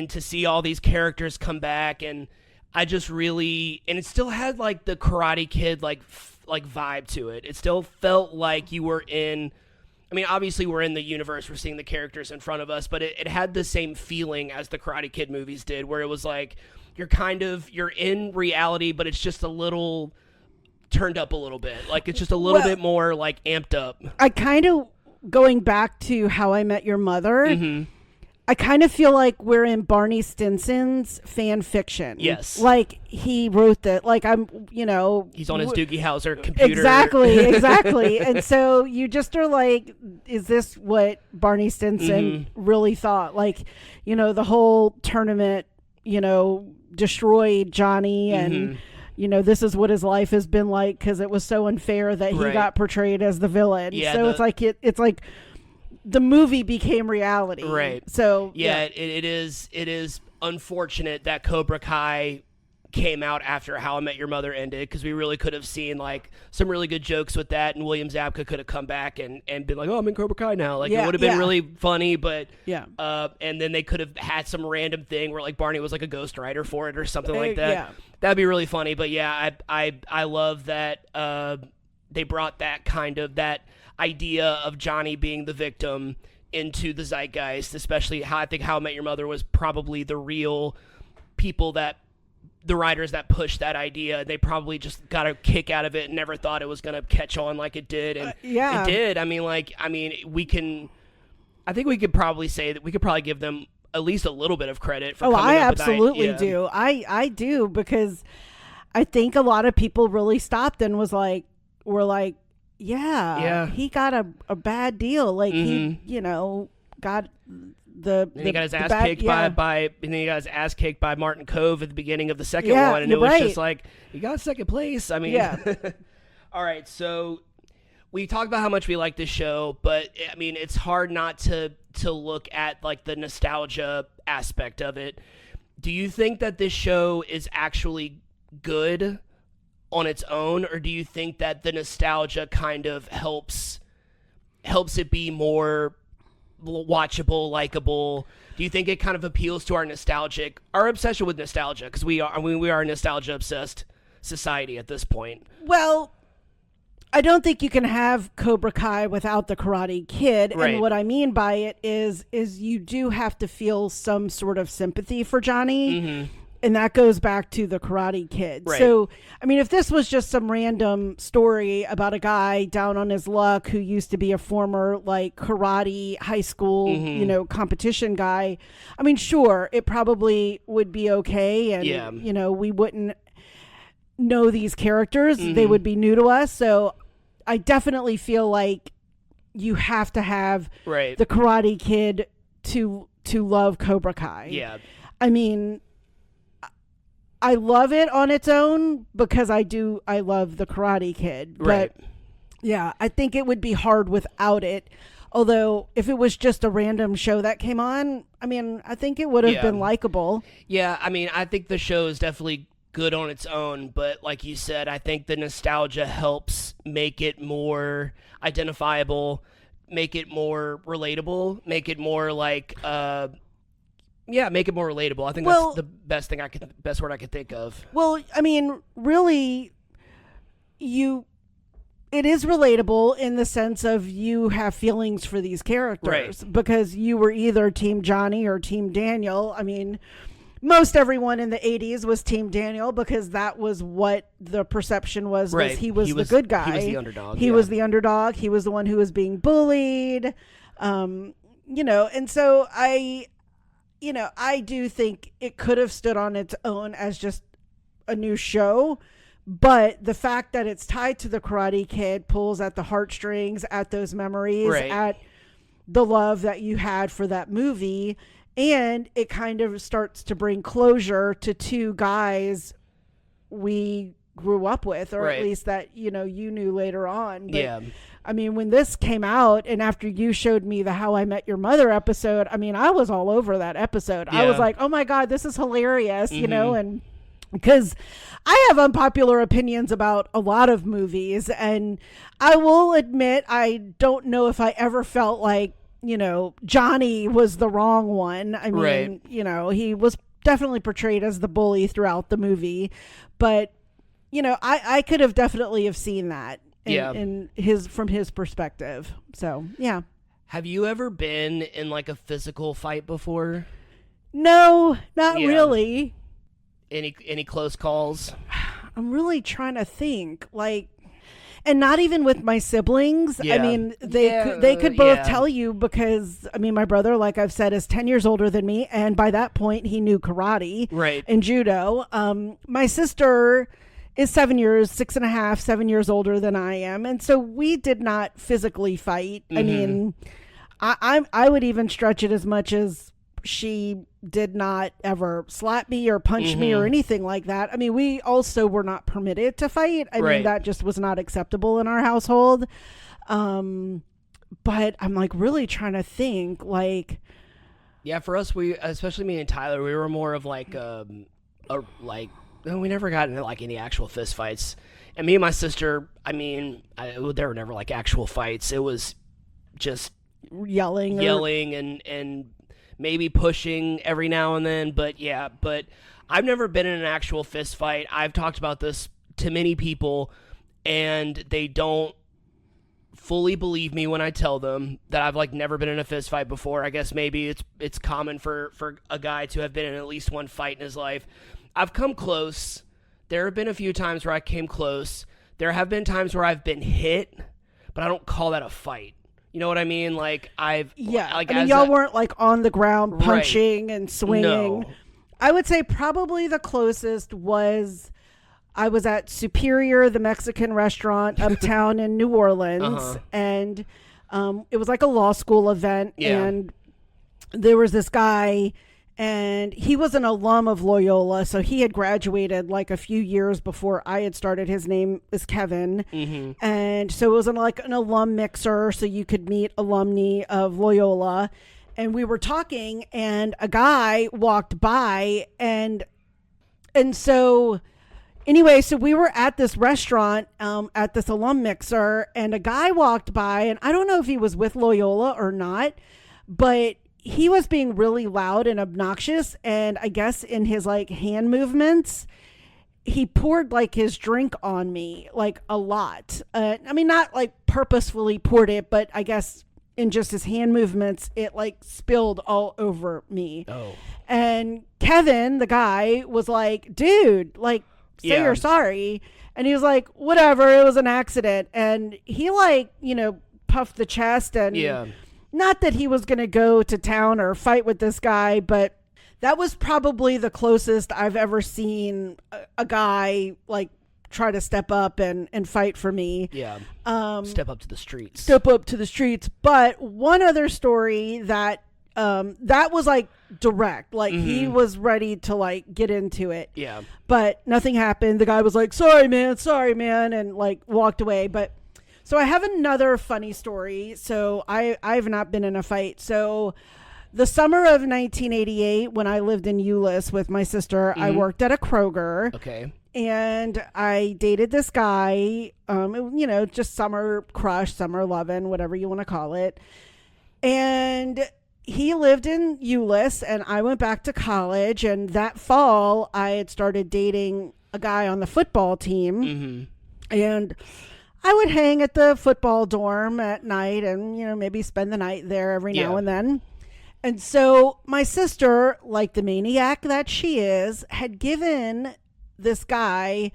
Speaker 1: to see all these characters come back. And I just really, and it still had like the Karate Kid like vibe to it. It still felt like you were in, I mean, obviously we're in the universe, we're seeing the characters in front of us, but it had the same feeling as the Karate Kid movies did, where it was like, you're in reality, but it's just a little turned up a little bit. Like, it's just a little bit more like amped up.
Speaker 2: I kind of, going back to How I Met Your Mother, I kind of feel like we're in Barney Stinson's fan fiction.
Speaker 1: Yes.
Speaker 2: Like, he wrote that, like, he's
Speaker 1: on his Doogie Howser computer.
Speaker 2: Exactly. And so you just are like, is this what Barney Stinson really thought? Like, you know, the whole tournament, you know, destroyed Johnny, and you know, this is what his life has been like, because it was so unfair that he got portrayed as the villain. Yeah, so it's like the movie became reality.
Speaker 1: Right.
Speaker 2: So
Speaker 1: it is unfortunate that Cobra Kai came out after How I Met Your Mother ended, because we really could have seen like some really good jokes with that, and William Zabka could have come back and been like, oh, I'm in Cobra Kai now. Like, it would have been really funny, but and then they could have had some random thing where like Barney was like a ghostwriter for it or something like that. That'd be really funny. But yeah, I love that they brought that kind of that idea of Johnny being the victim into the zeitgeist, especially I think How I Met Your Mother was probably the real people the writers that pushed that idea. They probably just got a kick out of it and never thought it was going to catch on like it did. And it did. I think we could probably say that we could probably give them at least a little bit of credit for coming up with
Speaker 2: I absolutely do. I do, because I think a lot of people really stopped and were like, he got a bad deal. Like, he, you know, got he got his ass kicked by Martin Kove at the beginning of the second one, and it was just like, he got second place. I mean, all right, so we talked about how much we like this show, but I mean, it's hard not to look at like the nostalgia aspect of it. Do you think that this show is actually
Speaker 1: good on its own, or do you think that the nostalgia kind of helps it be more watchable, likable? Do you think it kind of appeals to our obsession with nostalgia? Because we are a nostalgia obsessed society at this point.
Speaker 2: Well, I don't think you can have Cobra Kai without the Karate Kid.
Speaker 1: Right.
Speaker 2: And what I mean by it is you do have to feel some sort of sympathy for Johnny.
Speaker 1: Mm-hmm.
Speaker 2: And that goes back to the Karate Kid.
Speaker 1: Right.
Speaker 2: So, I mean, if this was just some random story about a guy down on his luck who used to be a former like karate high school,
Speaker 1: Mm-hmm.
Speaker 2: competition guy, I mean, sure, it probably would be okay. And, we wouldn't know these characters.
Speaker 1: Mm-hmm.
Speaker 2: They would be new to us. So I definitely feel like you have to have
Speaker 1: Right.
Speaker 2: the Karate Kid to love Cobra Kai.
Speaker 1: Yeah.
Speaker 2: I mean, I love it on its own because I love the Karate Kid.
Speaker 1: Right.
Speaker 2: But yeah, I think it would be hard without it. Although if it was just a random show that came on, I mean, I think it would have been likable.
Speaker 1: Yeah, I mean, I think the show is definitely good on its own, but like you said, I think the nostalgia helps make it more identifiable, make it more relatable, make it more like make it more relatable. I think that's the best word I could think of.
Speaker 2: Well, I mean, really, it is relatable in the sense of you have feelings for these characters because you were either Team Johnny or Team Daniel. I mean, most everyone in the 80s was Team Daniel because that was what the perception was.
Speaker 1: Right.
Speaker 2: He was the good guy.
Speaker 1: He was the underdog.
Speaker 2: He was the underdog. He was the one who was being bullied. And so I do think it could have stood on its own as just a new show, but the fact that it's tied to the Karate Kid pulls at the heartstrings, at those memories, at the love that you had for that movie, and it kind of starts to bring closure to two guys we grew up with, or at least that, you knew later on. But, I mean, when this came out and after you showed me the How I Met Your Mother episode, I mean, I was all over that episode. I was like, oh my God, this is hilarious, and because I have unpopular opinions about a lot of movies, and I will admit, I don't know if I ever felt like, Johnny was the wrong one. I mean, he was definitely portrayed as the bully throughout the movie, but, I could have definitely have seen that. From his perspective. So, yeah.
Speaker 1: Have you ever been in like a physical fight before?
Speaker 2: No, not really.
Speaker 1: Any close calls?
Speaker 2: I'm really trying to think, and not even with my siblings. I mean, they could both tell you because, I mean, my brother, like I've said, is 10 years older than me. And by that point, he knew karate and judo. My sister is 7 years older than I am. And so we did not physically fight. I mean, I would even stretch it as much as she did not ever slap me or punch me or anything like that. I mean, we also were not permitted to fight. I mean, that just was not acceptable in our household. But I'm like really trying to think
Speaker 1: yeah, for us, especially me and Tyler, we were more of like, we never got into like any actual fist fights. And me and my sister, I mean, there were never like actual fights. It was just
Speaker 2: yelling
Speaker 1: and maybe pushing every now and then. But I've never been in an actual fist fight. I've talked about this to many people, and they don't fully believe me when I tell them that I've like never been in a fist fight before. I guess maybe it's common for a guy to have been in at least one fight in his life. I've come close. There have been a few times where I came close. There have been times where I've been hit, but I don't call that a fight. You know what I mean? Like I mean,
Speaker 2: y'all weren't like on the ground punching and swinging.
Speaker 1: No.
Speaker 2: I would say probably the closest was I was at Superior, the Mexican restaurant uptown in New Orleans, and it was like a law school event, and there was this guy. And he was an alum of Loyola, so he had graduated like a few years before I had started. His name is Kevin. And so it was like an alum mixer, so you could meet alumni of Loyola. And we were talking, and a guy walked by, and so Anyway, so we were at this restaurant at this alum mixer, and a guy walked by, and I don't know if he was with Loyola or not, but he was being really loud and obnoxious, and I guess in his like hand movements, he poured like his drink on me, like a lot. I mean, not like purposefully poured it, but I guess in just his hand movements, it like spilled all over me.
Speaker 1: Oh.
Speaker 2: And Kevin, the guy, was like, dude, like, say you're sorry. And he was like, whatever, it was an accident. And he like, puffed the chest, and not that he was going to go to town or fight with this guy, but that was probably the closest I've ever seen a guy like try to step up and fight for me.
Speaker 1: Yeah. Step up to the streets.
Speaker 2: But one other story that was like direct, like he was ready to like get into it.
Speaker 1: Yeah.
Speaker 2: But nothing happened. The guy was like, sorry, man. And like walked away. But so I have another funny story. So I've not been in a fight. So the summer of 1988, when I lived in Euless with my sister, I worked at a Kroger.
Speaker 1: Okay.
Speaker 2: And I dated this guy, just summer crush, summer lovin', whatever you want to call it. And he lived in Euless, and I went back to college. And that fall, I had started dating a guy on the football team. Mm-hmm. And I would hang at the football dorm at night and, maybe spend the night there every now and then. And so my sister, like the maniac that she is, had given this guy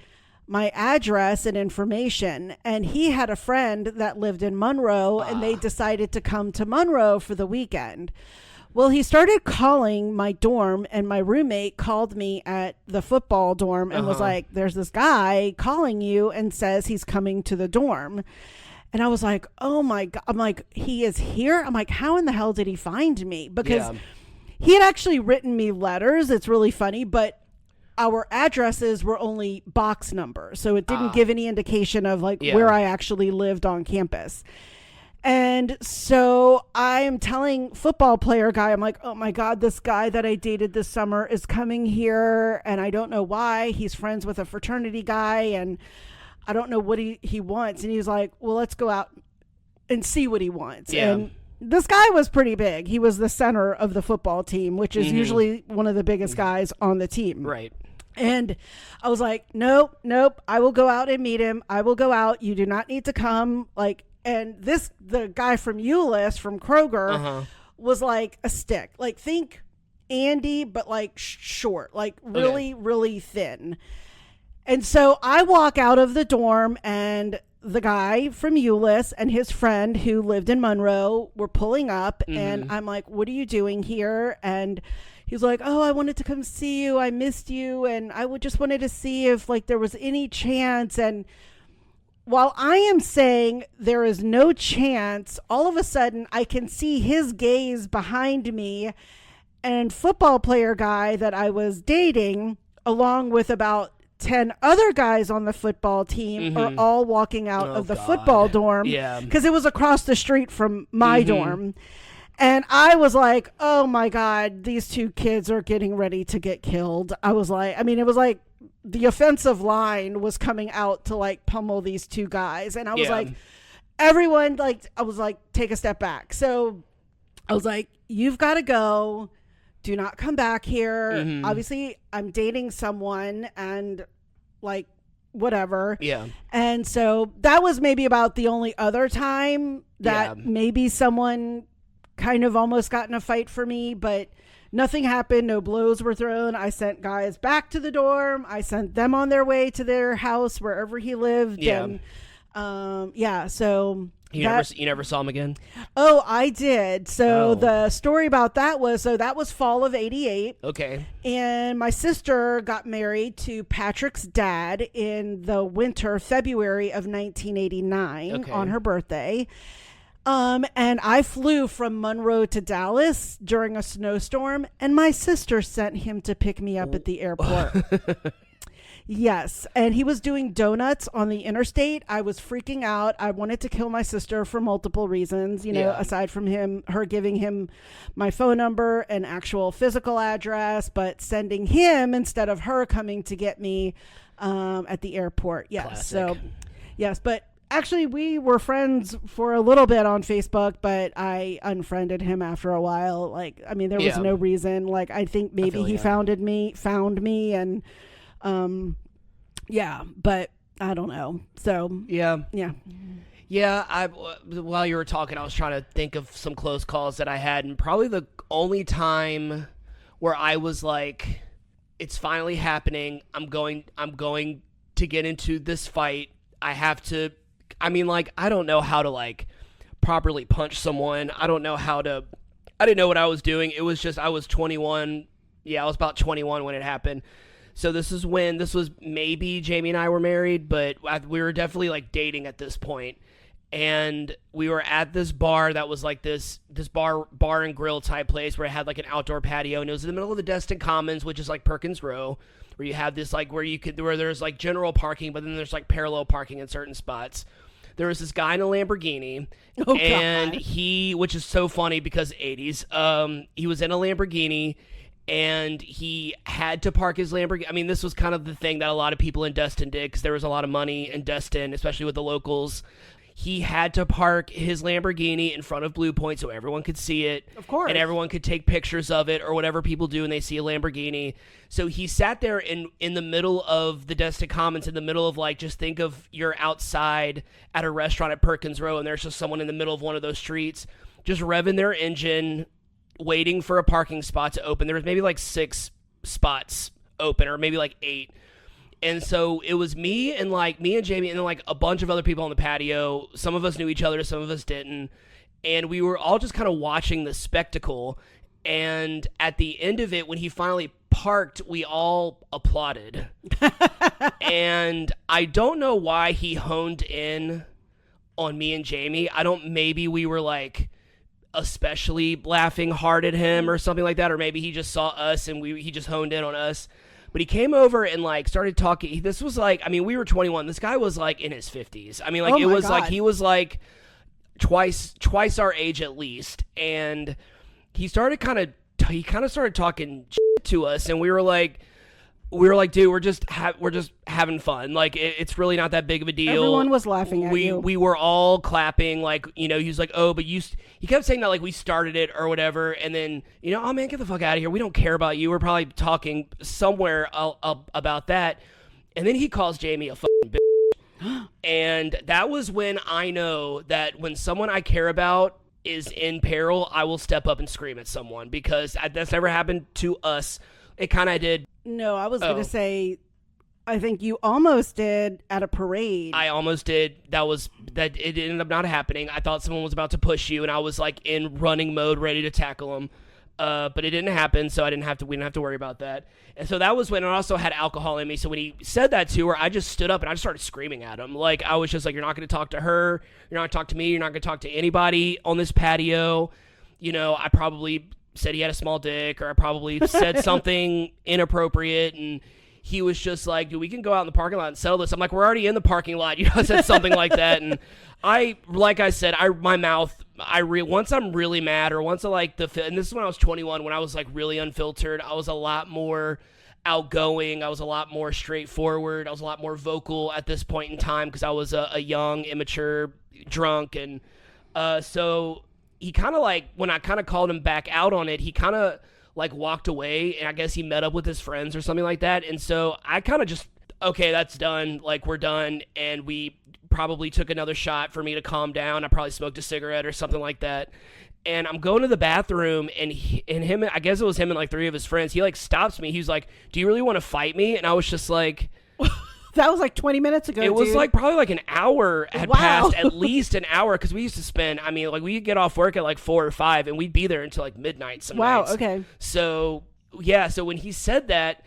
Speaker 2: my address and information, and he had a friend that lived in Monroe, and they decided to come to Monroe for the weekend. Well, he started calling my dorm, and my roommate called me at the football dorm and was like, there's this guy calling you and says he's coming to the dorm. And I was like, oh my God. I'm like, he is here? I'm like, how in the hell did he find me? Because he had actually written me letters. It's really funny, but our addresses were only box numbers. So it didn't give any indication of like where I actually lived on campus. And so I am telling football player guy, I'm like, oh my God, this guy that I dated this summer is coming here. And I don't know why. He's friends with a fraternity guy, and I don't know what he wants. And he's like, well, let's go out and see what he wants.
Speaker 1: Yeah.
Speaker 2: And this guy was pretty big. He was the center of the football team, which is usually one of the biggest guys on the team.
Speaker 1: Right.
Speaker 2: And I was like, nope. I will go out and meet him. I will go out. You do not need to come. Like, and the guy from Euless, from Kroger, was like a stick. Like, think Andy, but like short, like really, really thin. And so I walk out of the dorm, and the guy from Euless and his friend who lived in Monroe were pulling up, and I'm like, what are you doing here? And he's like, oh, I wanted to come see you. I missed you. And I just wanted to see if like there was any chance. And while I am saying there is no chance, all of a sudden I can see his gaze behind me, and football player guy that I was dating, along with about 10 other guys on the football team, are all walking out of the football dorm. Yeah. Because it was across the street from my dorm. And I was like, oh my God, these two kids are getting ready to get killed. I was like, I mean, it was like the offensive line was coming out to like pummel these two guys. And I was like, everyone, like, I was like, take a step back. So I was like, you've got to go. Do not come back here. Obviously, I'm dating someone, and like whatever. Yeah. And so that was maybe about the only other time that maybe someone kind of almost got in a fight for me, but nothing happened. No blows were thrown. I sent guys back to the dorm. I sent them on their way to their house, wherever he lived. Yeah. And so
Speaker 1: you never saw him again?
Speaker 2: Oh, I did. So the story about that was fall of 88. Okay. And my sister got married to Patrick's dad in the winter, February of 1989 on her birthday. And I flew from Monroe to Dallas during a snowstorm, and my sister sent him to pick me up at the airport. Yes, and he was doing donuts on the interstate. I was freaking out. I wanted to kill my sister for multiple reasons, aside from her giving him my phone number and actual physical address, but sending him instead of her coming to get me at the airport. Yes.
Speaker 1: Classic.
Speaker 2: So, yes, but actually we were friends for a little bit on Facebook, but I unfriended him after a while. Like, I mean, there was no reason. Like, I think maybe he found me and but I don't know. So
Speaker 1: yeah. While you were talking, I was trying to think of some close calls that I had, and probably the only time where I was like, it's finally happening. I'm going to get into this fight. I don't know how to like properly punch someone. I didn't know what I was doing. It was just, I was 21. Yeah, I was about 21 when it happened. So this was maybe Jamie and I were married, but we were definitely like dating at this point. And we were at this bar that was like this bar and grill type place where it had like an outdoor patio, and it was in the middle of the Destin Commons, which is like Perkins Row, where you have this like where there's like general parking, but then there's like parallel parking in certain spots. There was this guy in a Lamborghini, and which is so funny because 80s, he was in a Lamborghini. And he had to park his Lamborghini. I mean, this was kind of the thing that a lot of people in Destin did, because there was a lot of money in Destin, especially with the locals. He had to park his Lamborghini in front of Blue Point so everyone could see it.
Speaker 2: Of course.
Speaker 1: And everyone could take pictures of it or whatever people do when they see a Lamborghini. So he sat there in the middle of the Destin Commons, in the middle of like, just think of you're outside at a restaurant at Perkins Row, and there's just someone in the middle of one of those streets just revving their engine, waiting for a parking spot to open. There was maybe like 6 spots open, or maybe like 8. And so it was me and Jamie, and then like a bunch of other people on the patio. Some of us knew each other, some of us didn't. And we were all just kind of watching the spectacle. And at the end of it, when he finally parked, we all applauded. And I don't know why he honed in on me and Jamie. Maybe we were like especially laughing hard at him or something like that, or maybe he just saw us and he just honed in on us. But he came over and like started talking. This was like, I mean, we were 21. This guy was like in his 50s. I mean, like, it was like he was like twice our age at least. And he kind of started talking shit to us, and we were like, dude, we're just having fun. Like, it's really not that big of a deal.
Speaker 2: Everyone was laughing at you.
Speaker 1: We were all clapping. Like, he was like, oh, but he kept saying that like we started it or whatever. And then, oh man, get the fuck out of here. We don't care about you. We're probably talking somewhere about that. And then he calls Jamie a fucking bitch. And that was when I know that when someone I care about is in peril, I will step up and scream at someone, because that's never happened to us. It kind of did.
Speaker 2: No, I was going to say, I think you almost did at a parade.
Speaker 1: I almost did. It ended up not happening. I thought someone was about to push you, and I was like in running mode, ready to tackle him. But it didn't happen, so we didn't have to worry about that. And so that was when I also had alcohol in me. So when he said that to her, I just stood up and I just started screaming at him. Like, I was just like, you're not going to talk to her. You're not going to talk to me. You're not going to talk to anybody on this patio. I probably said he had a small dick, or I probably said something inappropriate, and he was just like, dude, we can go out in the parking lot and settle this. I'm like, we're already in the parking lot. I said something like that, and my mouth, once I'm really mad, or once I and this is when I was 21, when I was like really unfiltered, I was a lot more outgoing, I was a lot more straightforward, I was a lot more vocal at this point in time, because I was a young, immature drunk, and so he kind of like, when I kind of called him back out on it, he kind of like walked away, and I guess he met up with his friends or something like that. And so I kind of just, okay, that's done. Like, we're done. And we probably took another shot for me to calm down. I probably smoked a cigarette or something like that. And I'm going to the bathroom, and him, I guess it was him and like 3 of his friends. He like stops me. He's like, do you really want to fight me? And I was just like,
Speaker 2: that was like 20 minutes ago.
Speaker 1: It was like probably like an hour had passed, at least an hour, because we used to spend, I mean, like, we'd get off work at like 4 or 5, and we'd be there until like midnight some nights.
Speaker 2: Okay.
Speaker 1: So, yeah, so when he said that,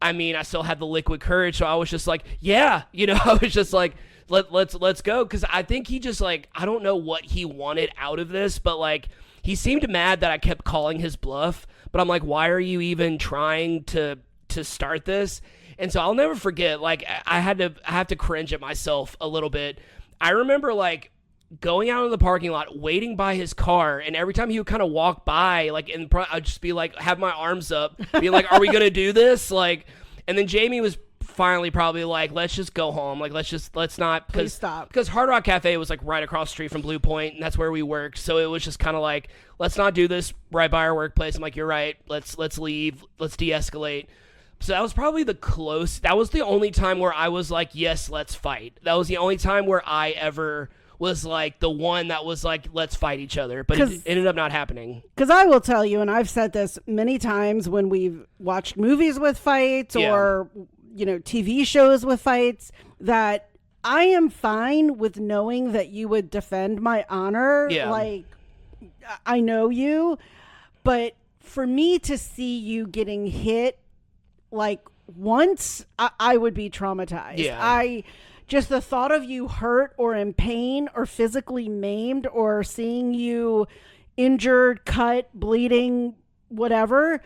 Speaker 1: I mean, I still had the liquid courage, so I was just like, yeah, I was just like, let's go, because I think he just like, I don't know what he wanted out of this, but like, he seemed mad that I kept calling his bluff, but I'm like, why are you even trying to start this? And so I'll never forget, like, I have to cringe at myself a little bit. I remember, like, going out in the parking lot, waiting by his car, and every time he would kind of walk by, like, I'd just be like, have my arms up, being like, are we gonna do this? Like, and then Jamie was finally probably like, let's just go home. Like, let's not,
Speaker 2: Please stop.
Speaker 1: Because Hard Rock Cafe was like right across the street from Blue Point, and that's where we worked. So it was just kind of like, let's not do this right by our workplace. I'm like, you're right. Let's leave. Let's de-escalate. So that was probably that was the only time where I was like, yes, let's fight. That was the only time where I ever was like the one that was like, let's fight each other. But it ended up not happening.
Speaker 2: Because I will tell you, and I've said this many times when we've watched movies with fights or, TV shows with fights, that I am fine with knowing that you would defend my honor.
Speaker 1: Yeah.
Speaker 2: Like, I know you. But for me to see you getting hit, like, once, I would be traumatized.
Speaker 1: Yeah.
Speaker 2: Just the thought of you hurt or in pain or physically maimed or seeing you injured, cut, bleeding, whatever,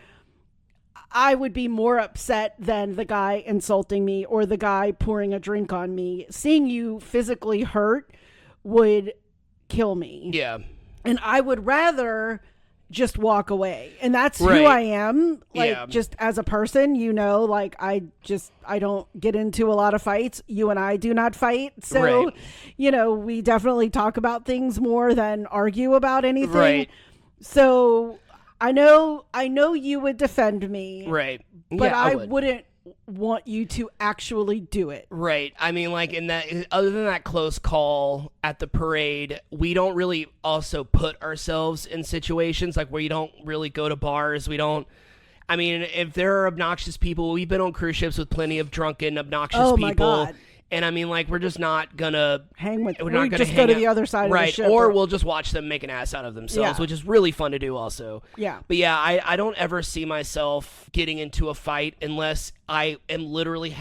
Speaker 2: I would be more upset than the guy insulting me or the guy pouring a drink on me. Seeing you physically hurt would kill me.
Speaker 1: Yeah.
Speaker 2: And I would rather just walk away. And that's
Speaker 1: right.
Speaker 2: who I am. Like, just as a person, like, I don't get into a lot of fights. You and I do not fight. So,
Speaker 1: right.
Speaker 2: We definitely talk about things more than argue about anything.
Speaker 1: Right.
Speaker 2: So I know you would defend me.
Speaker 1: Right.
Speaker 2: But
Speaker 1: yeah,
Speaker 2: I wouldn't want you to actually do it.
Speaker 1: Right. I mean, like, in that, other than that close call at the parade, we don't really also put ourselves in situations like where you don't really go to bars. We don't. I mean, if there are obnoxious people, we've been on cruise ships with plenty of drunken, obnoxious people.
Speaker 2: My God.
Speaker 1: And I mean, like, we're just not gonna
Speaker 2: hang with.
Speaker 1: We're not gonna
Speaker 2: just go to the other side of the ship,
Speaker 1: or we'll just watch them make an ass out of themselves, which is really fun to do, also.
Speaker 2: Yeah.
Speaker 1: But yeah, I don't ever see myself getting into a fight unless I am literally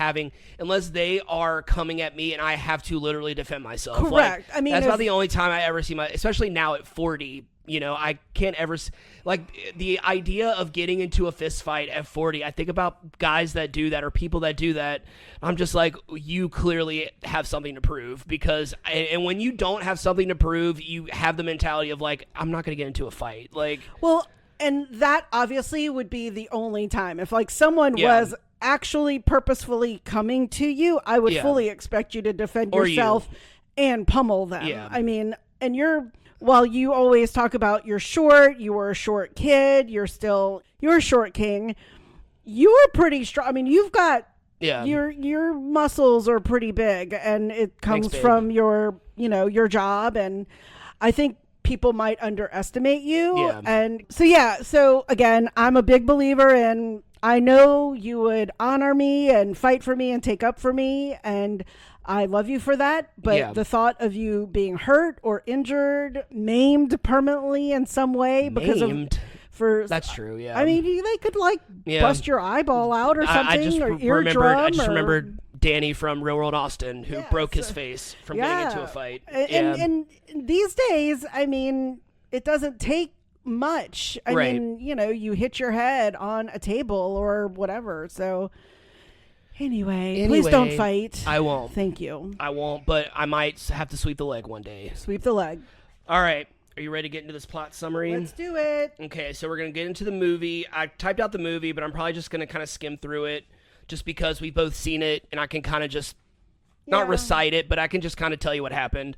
Speaker 1: unless they are coming at me and I have to literally defend myself.
Speaker 2: Correct.
Speaker 1: Like,
Speaker 2: I mean,
Speaker 1: that's not the only time I ever see especially now at 40. I can't ever, like, the idea of getting into a fist fight at 40, I think about guys that do that or people that do that. I'm just like, you clearly have something to prove, because, and when you don't have something to prove, you have the mentality of like, I'm not going to get into a fight. Like,
Speaker 2: well, and that obviously would be the only time. If, like, someone was actually purposefully coming to you, I would fully expect you to defend yourself and pummel them.
Speaker 1: Yeah.
Speaker 2: I mean, and while you always talk about you're short, you were a short kid, you're a short king. You are pretty strong. I mean, you've got your muscles are pretty big, and it comes from your job. And I think people might underestimate you.
Speaker 1: Yeah.
Speaker 2: And so again, I'm a big believer in, I know you would honor me and fight for me and take up for me, and I love you for that, but the thought of you being hurt or injured, maimed permanently in some way
Speaker 1: that's true. Yeah.
Speaker 2: I mean, they could bust your eyeball out or something, or eardrum.
Speaker 1: I just remembered Danny from Real World Austin, who broke his face from getting into a fight.
Speaker 2: And these days, I mean, it doesn't take much. I mean, you hit your head on a table or whatever. So Anyway, please don't fight.
Speaker 1: I won't.
Speaker 2: Thank you.
Speaker 1: I won't, but I might have to sweep the leg one day.
Speaker 2: Sweep the leg.
Speaker 1: All right. Are you ready to get into this plot summary?
Speaker 2: Let's do it.
Speaker 1: Okay, so we're going to get into the movie. I typed out the movie, but I'm probably just going to kind of skim through it just because we've both seen it, and I can kind of just not recite it, but I can just kind of tell you what happened.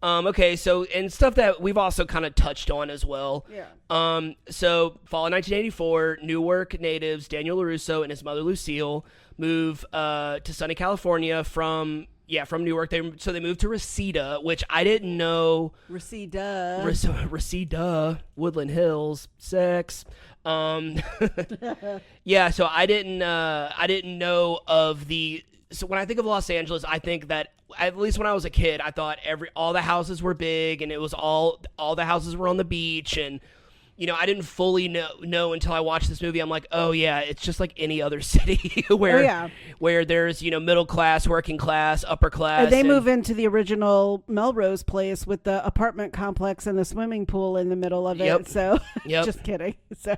Speaker 1: Okay, so, and stuff that we've also kind of touched on as well.
Speaker 2: Yeah.
Speaker 1: So, fall of 1984, Newark natives Daniel Larusso and his mother Lucille move to sunny California from Newark. They moved to Reseda, which I didn't know.
Speaker 2: Reseda,
Speaker 1: Woodland Hills, sex. Yeah, so I didn't know of the. So when I think of Los Angeles, I think that at least when I was a kid, I thought all the houses were big and it was all the houses were on the beach, and I didn't fully know until I watched this movie. I'm like, oh yeah, it's just like any other city where there's middle class, working class, upper class.
Speaker 2: They move into the original Melrose Place with the apartment complex and the swimming pool in the middle of it. So just kidding. So.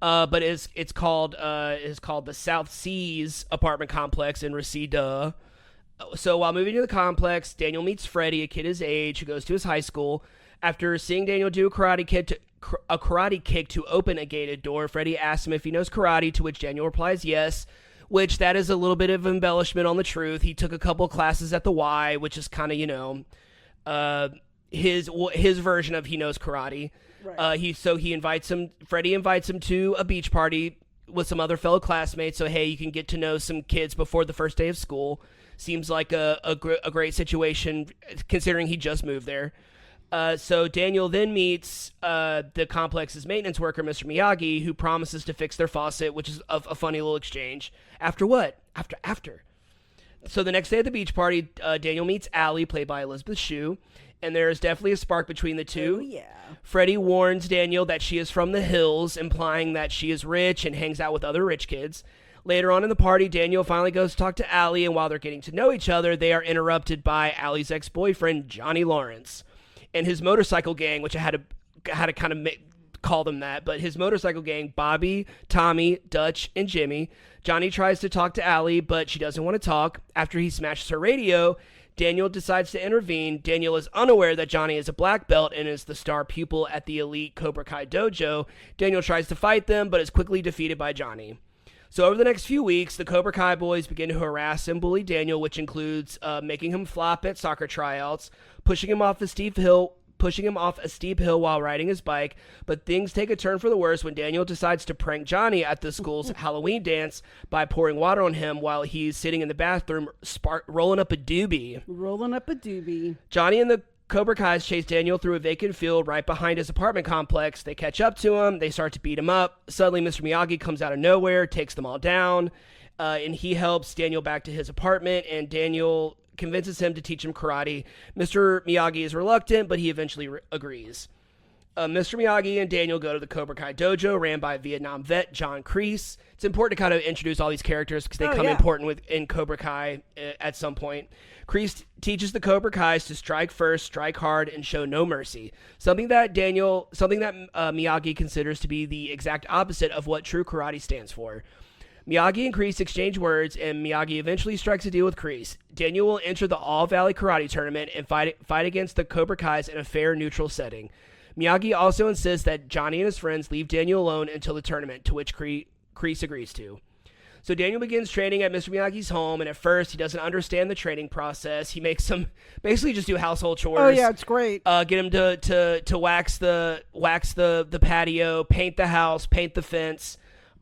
Speaker 1: but it's called the South Seas apartment complex in Reseda. So while moving to the complex, Daniel meets Freddie, a kid his age who goes to his high school. After seeing Daniel do a karate kick to open a gated door, Freddie asks him if he knows karate, to which Daniel replies yes, which that is a little bit of embellishment on the truth. He took a couple classes at the Y, which is kind of, his version of he knows karate. Right. Freddie invites him to a beach party with some other fellow classmates. So, hey, you can get to know some kids before the first day of school. Seems like a great situation considering he just moved there. So Daniel then meets the complex's maintenance worker, Mr. Miyagi, who promises to fix their faucet, which is a funny little exchange. After what? After. So the next day at the beach party, Daniel meets Allie, played by Elizabeth Shue, and there is definitely a spark between the two.
Speaker 2: Oh, yeah.
Speaker 1: Freddie warns Daniel that she is from the hills, implying that she is rich and hangs out with other rich kids. Later on in the party, Daniel finally goes to talk to Allie, and while they're getting to know each other, they are interrupted by Allie's ex-boyfriend, Johnny Lawrence, and his motorcycle gang, which I had to kind of call them that, but his motorcycle gang, Bobby, Tommy, Dutch, and Jimmy. Johnny tries to talk to Allie, but she doesn't want to talk. After he smashes her radio, Daniel decides to intervene. Daniel is unaware that Johnny is a black belt and is the star pupil at the elite Cobra Kai dojo. Daniel tries to fight them, but is quickly defeated by Johnny. So over the next few weeks, the Cobra Kai boys begin to harass and bully Daniel, which includes making him flop at soccer tryouts, pushing him off a steep hill while riding his bike. But things take a turn for the worse when Daniel decides to prank Johnny at the school's Halloween dance by pouring water on him while he's sitting in the bathroom rolling up a doobie. Johnny and the Cobra Kai's chase Daniel through a vacant field right behind his apartment complex. They catch up to him. They start to beat him up. Suddenly, Mr. Miyagi comes out of nowhere, takes them all down, and he helps Daniel back to his apartment, and Daniel convinces him to teach him karate. Mr. Miyagi is reluctant, but he eventually agrees. Mr. Miyagi and Daniel go to the Cobra Kai dojo, ran by Vietnam vet John Kreese. It's important to kind of introduce all these characters because they come important in Cobra Kai at some point. Kreese teaches the Cobra Kais to strike first, strike hard, and show no mercy. Something that Miyagi considers to be the exact opposite of what true karate stands for. Miyagi and Kreese exchange words, and Miyagi eventually strikes a deal with Kreese. Daniel will enter the All Valley Karate Tournament and fight against the Cobra Kais in a fair, neutral setting. Miyagi also insists that Johnny and his friends leave Daniel alone until the tournament, to which Kreese agrees to. So Daniel begins training at Mr. Miyagi's home, and at first he doesn't understand the training process. He makes him basically just do household chores.
Speaker 2: Oh yeah, it's great.
Speaker 1: Get him to wax the patio, paint the house, paint the fence.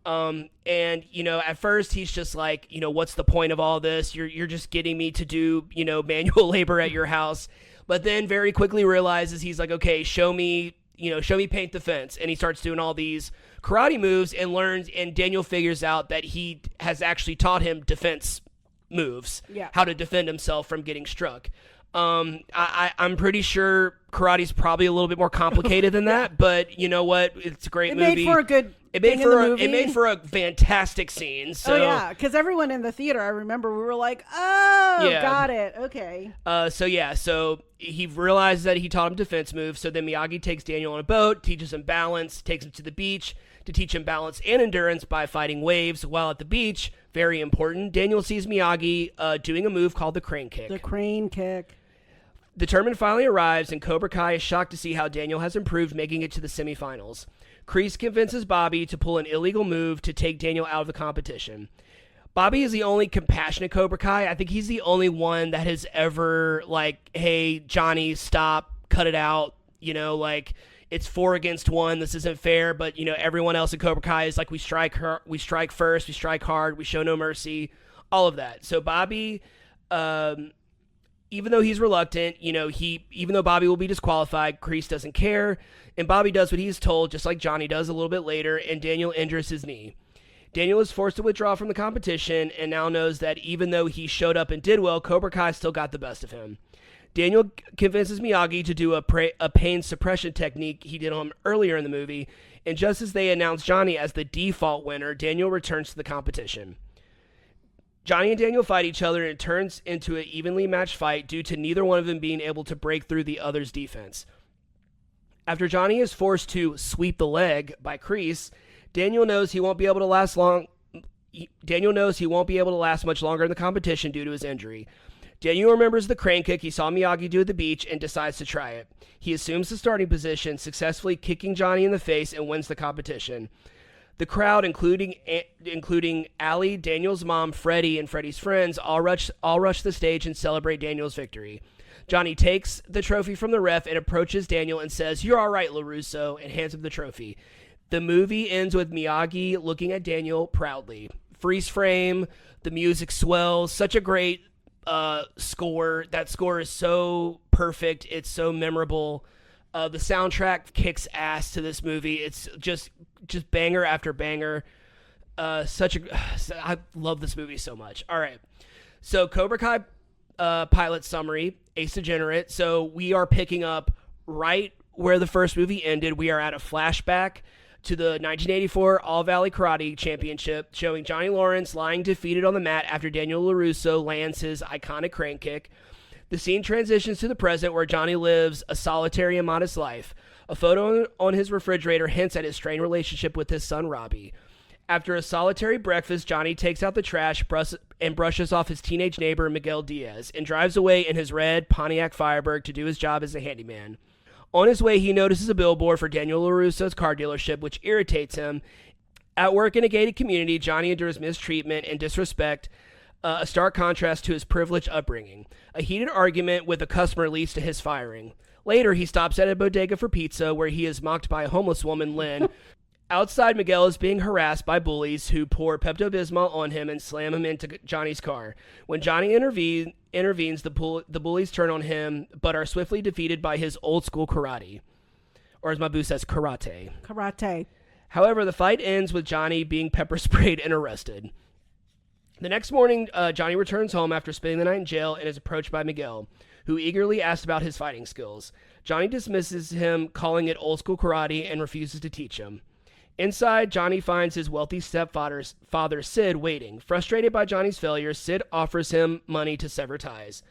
Speaker 1: And at first he's just like, what's the point of all this? You're just getting me to do, manual labor at your house. But then very quickly realizes he's like, okay, show me paint the fence. And he starts doing all these karate moves and learns, and Daniel figures out that he has actually taught him defense moves, how to defend himself from getting struck. I'm pretty sure karate's probably a little bit more complicated than that, but you know what? It's a great movie. It made for a fantastic scene. So.
Speaker 2: Oh yeah, because everyone in the theater, I remember, we were like, "Oh, got it, okay."
Speaker 1: So he realizes that he taught him defense moves. So then Miyagi takes Daniel on a boat, teaches him balance, takes him to the beach to teach him balance and endurance by fighting waves. While at the beach, very important, Daniel sees Miyagi doing a move called the crane kick.
Speaker 2: The crane kick.
Speaker 1: The tournament finally arrives, and Cobra Kai is shocked to see how Daniel has improved, making it to the semifinals. Kreese convinces Bobby to pull an illegal move to take Daniel out of the competition. Bobby is the only compassionate Cobra Kai. I think he's the only one that has ever, hey, Johnny, stop, cut it out. It's 4 against 1. This isn't fair. But, everyone else in Cobra Kai is like, we strike first, we strike hard, we show no mercy, all of that. So Bobby, even though he's reluctant, even though Bobby will be disqualified, Kreese doesn't care, and Bobby does what he's told, just like Johnny does a little bit later, and Daniel injures his knee. Daniel is forced to withdraw from the competition, and now knows that even though he showed up and did well, Cobra Kai still got the best of him. Daniel convinces Miyagi to do a pain suppression technique he did on him earlier in the movie, and just as they announce Johnny as the default winner, Daniel returns to the competition. Johnny and Daniel fight each other, and it turns into an evenly matched fight due to neither one of them being able to break through the other's defense. After Johnny is forced to sweep the leg by Kreese, Daniel knows he won't be able to last much longer in the competition due to his injury. Daniel remembers the crane kick he saw Miyagi do at the beach and decides to try it. He assumes the starting position, successfully kicking Johnny in the face, and wins the competition. The crowd, including Allie, Daniel's mom, Freddie, and Freddie's friends, all rush the stage and celebrate Daniel's victory. Johnny takes the trophy from the ref and approaches Daniel and says, "You're all right, Larusso," and hands him the trophy. The movie ends with Miyagi looking at Daniel proudly. Freeze frame, the music swells, such a great score. That score is so perfect. It's so memorable. The soundtrack kicks ass to this movie. It's just banger after banger. I love this movie so much. All right. So Cobra Kai pilot summary, Ace Degenerate. So we are picking up right where the first movie ended. We are at a flashback to the 1984 All-Valley Karate Championship, showing Johnny Lawrence lying defeated on the mat after Daniel Larusso lands his iconic crane kick. The scene transitions to the present, where Johnny lives a solitary and modest life. A photo on his refrigerator hints at his strained relationship with his son, Robbie. After a solitary breakfast, Johnny takes out the trash and brushes off his teenage neighbor, Miguel Diaz, and drives away in his red Pontiac Firebird to do his job as a handyman. On his way, he notices a billboard for Daniel LaRusso's car dealership, which irritates him. At work in a gated community, Johnny endures mistreatment and disrespect, a stark contrast to his privileged upbringing. A heated argument with a customer leads to his firing. Later, he stops at a bodega for pizza, where he is mocked by a homeless woman, Lynn. Outside, Miguel is being harassed by bullies who pour Pepto-Bismol on him and slam him into Johnny's car. When Johnny intervenes, the bullies turn on him, but are swiftly defeated by his old-school karate. Or as my boo says, karate.
Speaker 2: Karate.
Speaker 1: However, the fight ends with Johnny being pepper-sprayed and arrested. The next morning, Johnny returns home after spending the night in jail and is approached by Miguel, who eagerly asks about his fighting skills. Johnny dismisses him, calling it old-school karate, and refuses to teach him. Inside, Johnny finds his wealthy stepfather, Sid, waiting. Frustrated by Johnny's failure, Sid offers him money to sever ties.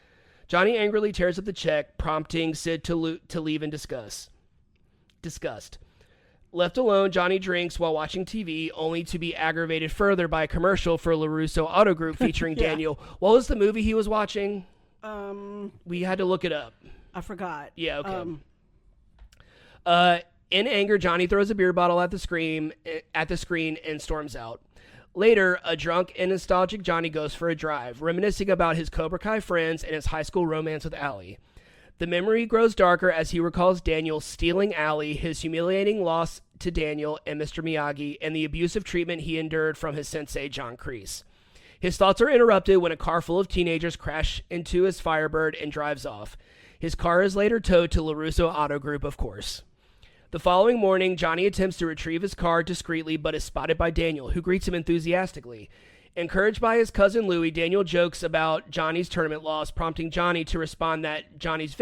Speaker 1: Johnny angrily tears up the check, prompting Sid to leave in disgust. Left alone, Johnny drinks while watching TV, only to be aggravated further by a commercial for LaRusso Auto Group featuring
Speaker 2: Yeah.
Speaker 1: Daniel. What was the movie he was watching? We had to look it up.
Speaker 2: I forgot.
Speaker 1: Yeah, okay. In anger, Johnny throws a beer bottle at the screen and storms out. Later, a drunk and nostalgic Johnny goes for a drive, reminiscing about his Cobra Kai friends and his high school romance with Allie. The memory grows darker as he recalls Daniel stealing Allie, his humiliating loss to Daniel and Mr. Miyagi, and the abusive treatment he endured from his sensei, John Kreese. His thoughts are interrupted when a car full of teenagers crash into his Firebird and drives off. His car is later towed to LaRusso Auto Group, of course. The following morning, Johnny attempts to retrieve his car discreetly, but is spotted by Daniel, who greets him enthusiastically. Encouraged by his cousin Louie, Daniel jokes about Johnny's tournament loss, prompting Johnny to respond that Daniel's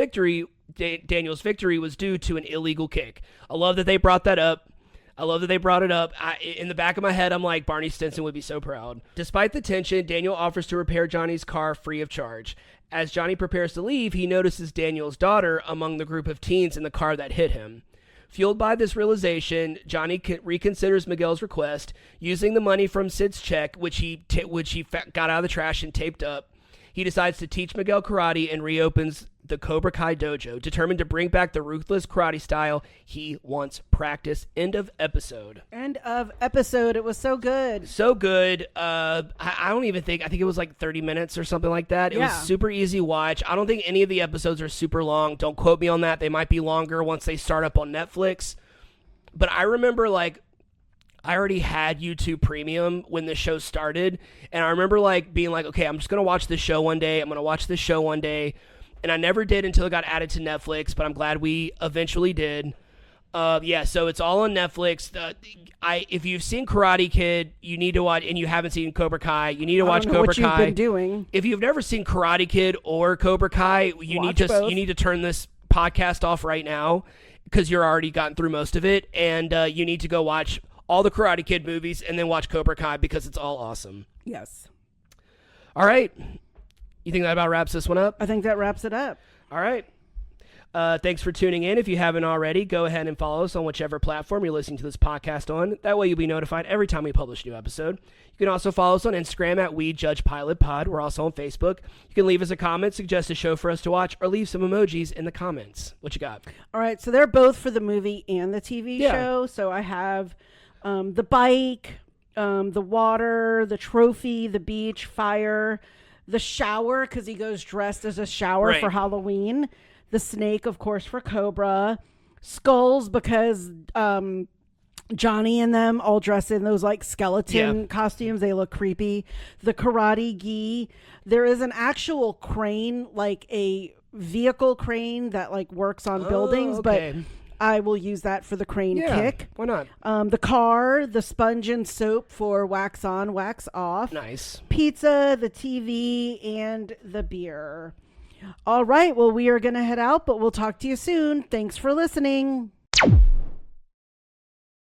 Speaker 1: victory was due to an illegal kick. I love that they brought that up. In the back of my head, I'm like, Barney Stinson would be so proud. Despite the tension, Daniel offers to repair Johnny's car free of charge. As Johnny prepares to leave, he notices Daniel's daughter among the group of teens in the car that hit him. Fueled by this realization, Johnny reconsiders Miguel's request, using the money from Sid's check, which he got out of the trash and taped up. He decides to teach Miguel karate and reopens the Cobra Kai dojo, determined to bring back the ruthless karate style he once practiced. End of episode.
Speaker 2: End of episode. It was so good.
Speaker 1: So good. I think it was like 30 minutes or something like that. It was super easy watch. I don't think any of the episodes are super long. Don't quote me on that. They might be longer once they start up on Netflix. But I remember, like, I already had YouTube Premium when the show started, and I remember being like, okay, I'm just going to watch this show one day. And I never did until it got added to Netflix, but I'm glad we eventually did. So it's all on Netflix. If you've seen Karate Kid, you need to watch, and you haven't seen Cobra Kai, you need to watch Cobra Kai.
Speaker 2: What you've been doing.
Speaker 1: If you've never seen Karate Kid or Cobra Kai, you need to turn this podcast off right now, because you're already gotten through most of it, and you need to go watch all the Karate Kid movies and then watch Cobra Kai, because it's all awesome.
Speaker 2: Yes.
Speaker 1: All right. You think that about wraps this one up?
Speaker 2: I think that wraps it up.
Speaker 1: All right. Thanks for tuning in. If you haven't already, go ahead and follow us on whichever platform you're listening to this podcast on. That way you'll be notified every time we publish a new episode. You can also follow us on Instagram at We Judge Pilot Pod. We're also on Facebook. You can leave us a comment, suggest a show for us to watch, or leave some emojis in the comments. What you got?
Speaker 2: All right, so they're both for the movie and the TV show. So I have the bike, the water, the trophy, the beach, fire, the shower, because he goes dressed as a shower for Halloween. The snake, of course, for Cobra. Skulls, because Johnny and them all dress in those like skeleton costumes. They look creepy. The karate gi. There is an actual crane, like a vehicle crane that like works on buildings, but I will use that for the crane kick.
Speaker 1: Why not?
Speaker 2: The car, the sponge and soap for wax on, wax off.
Speaker 1: Nice. Pizza,
Speaker 2: the TV, and the beer. All right. Well, we are going to head out, but we'll talk to you soon. Thanks for listening.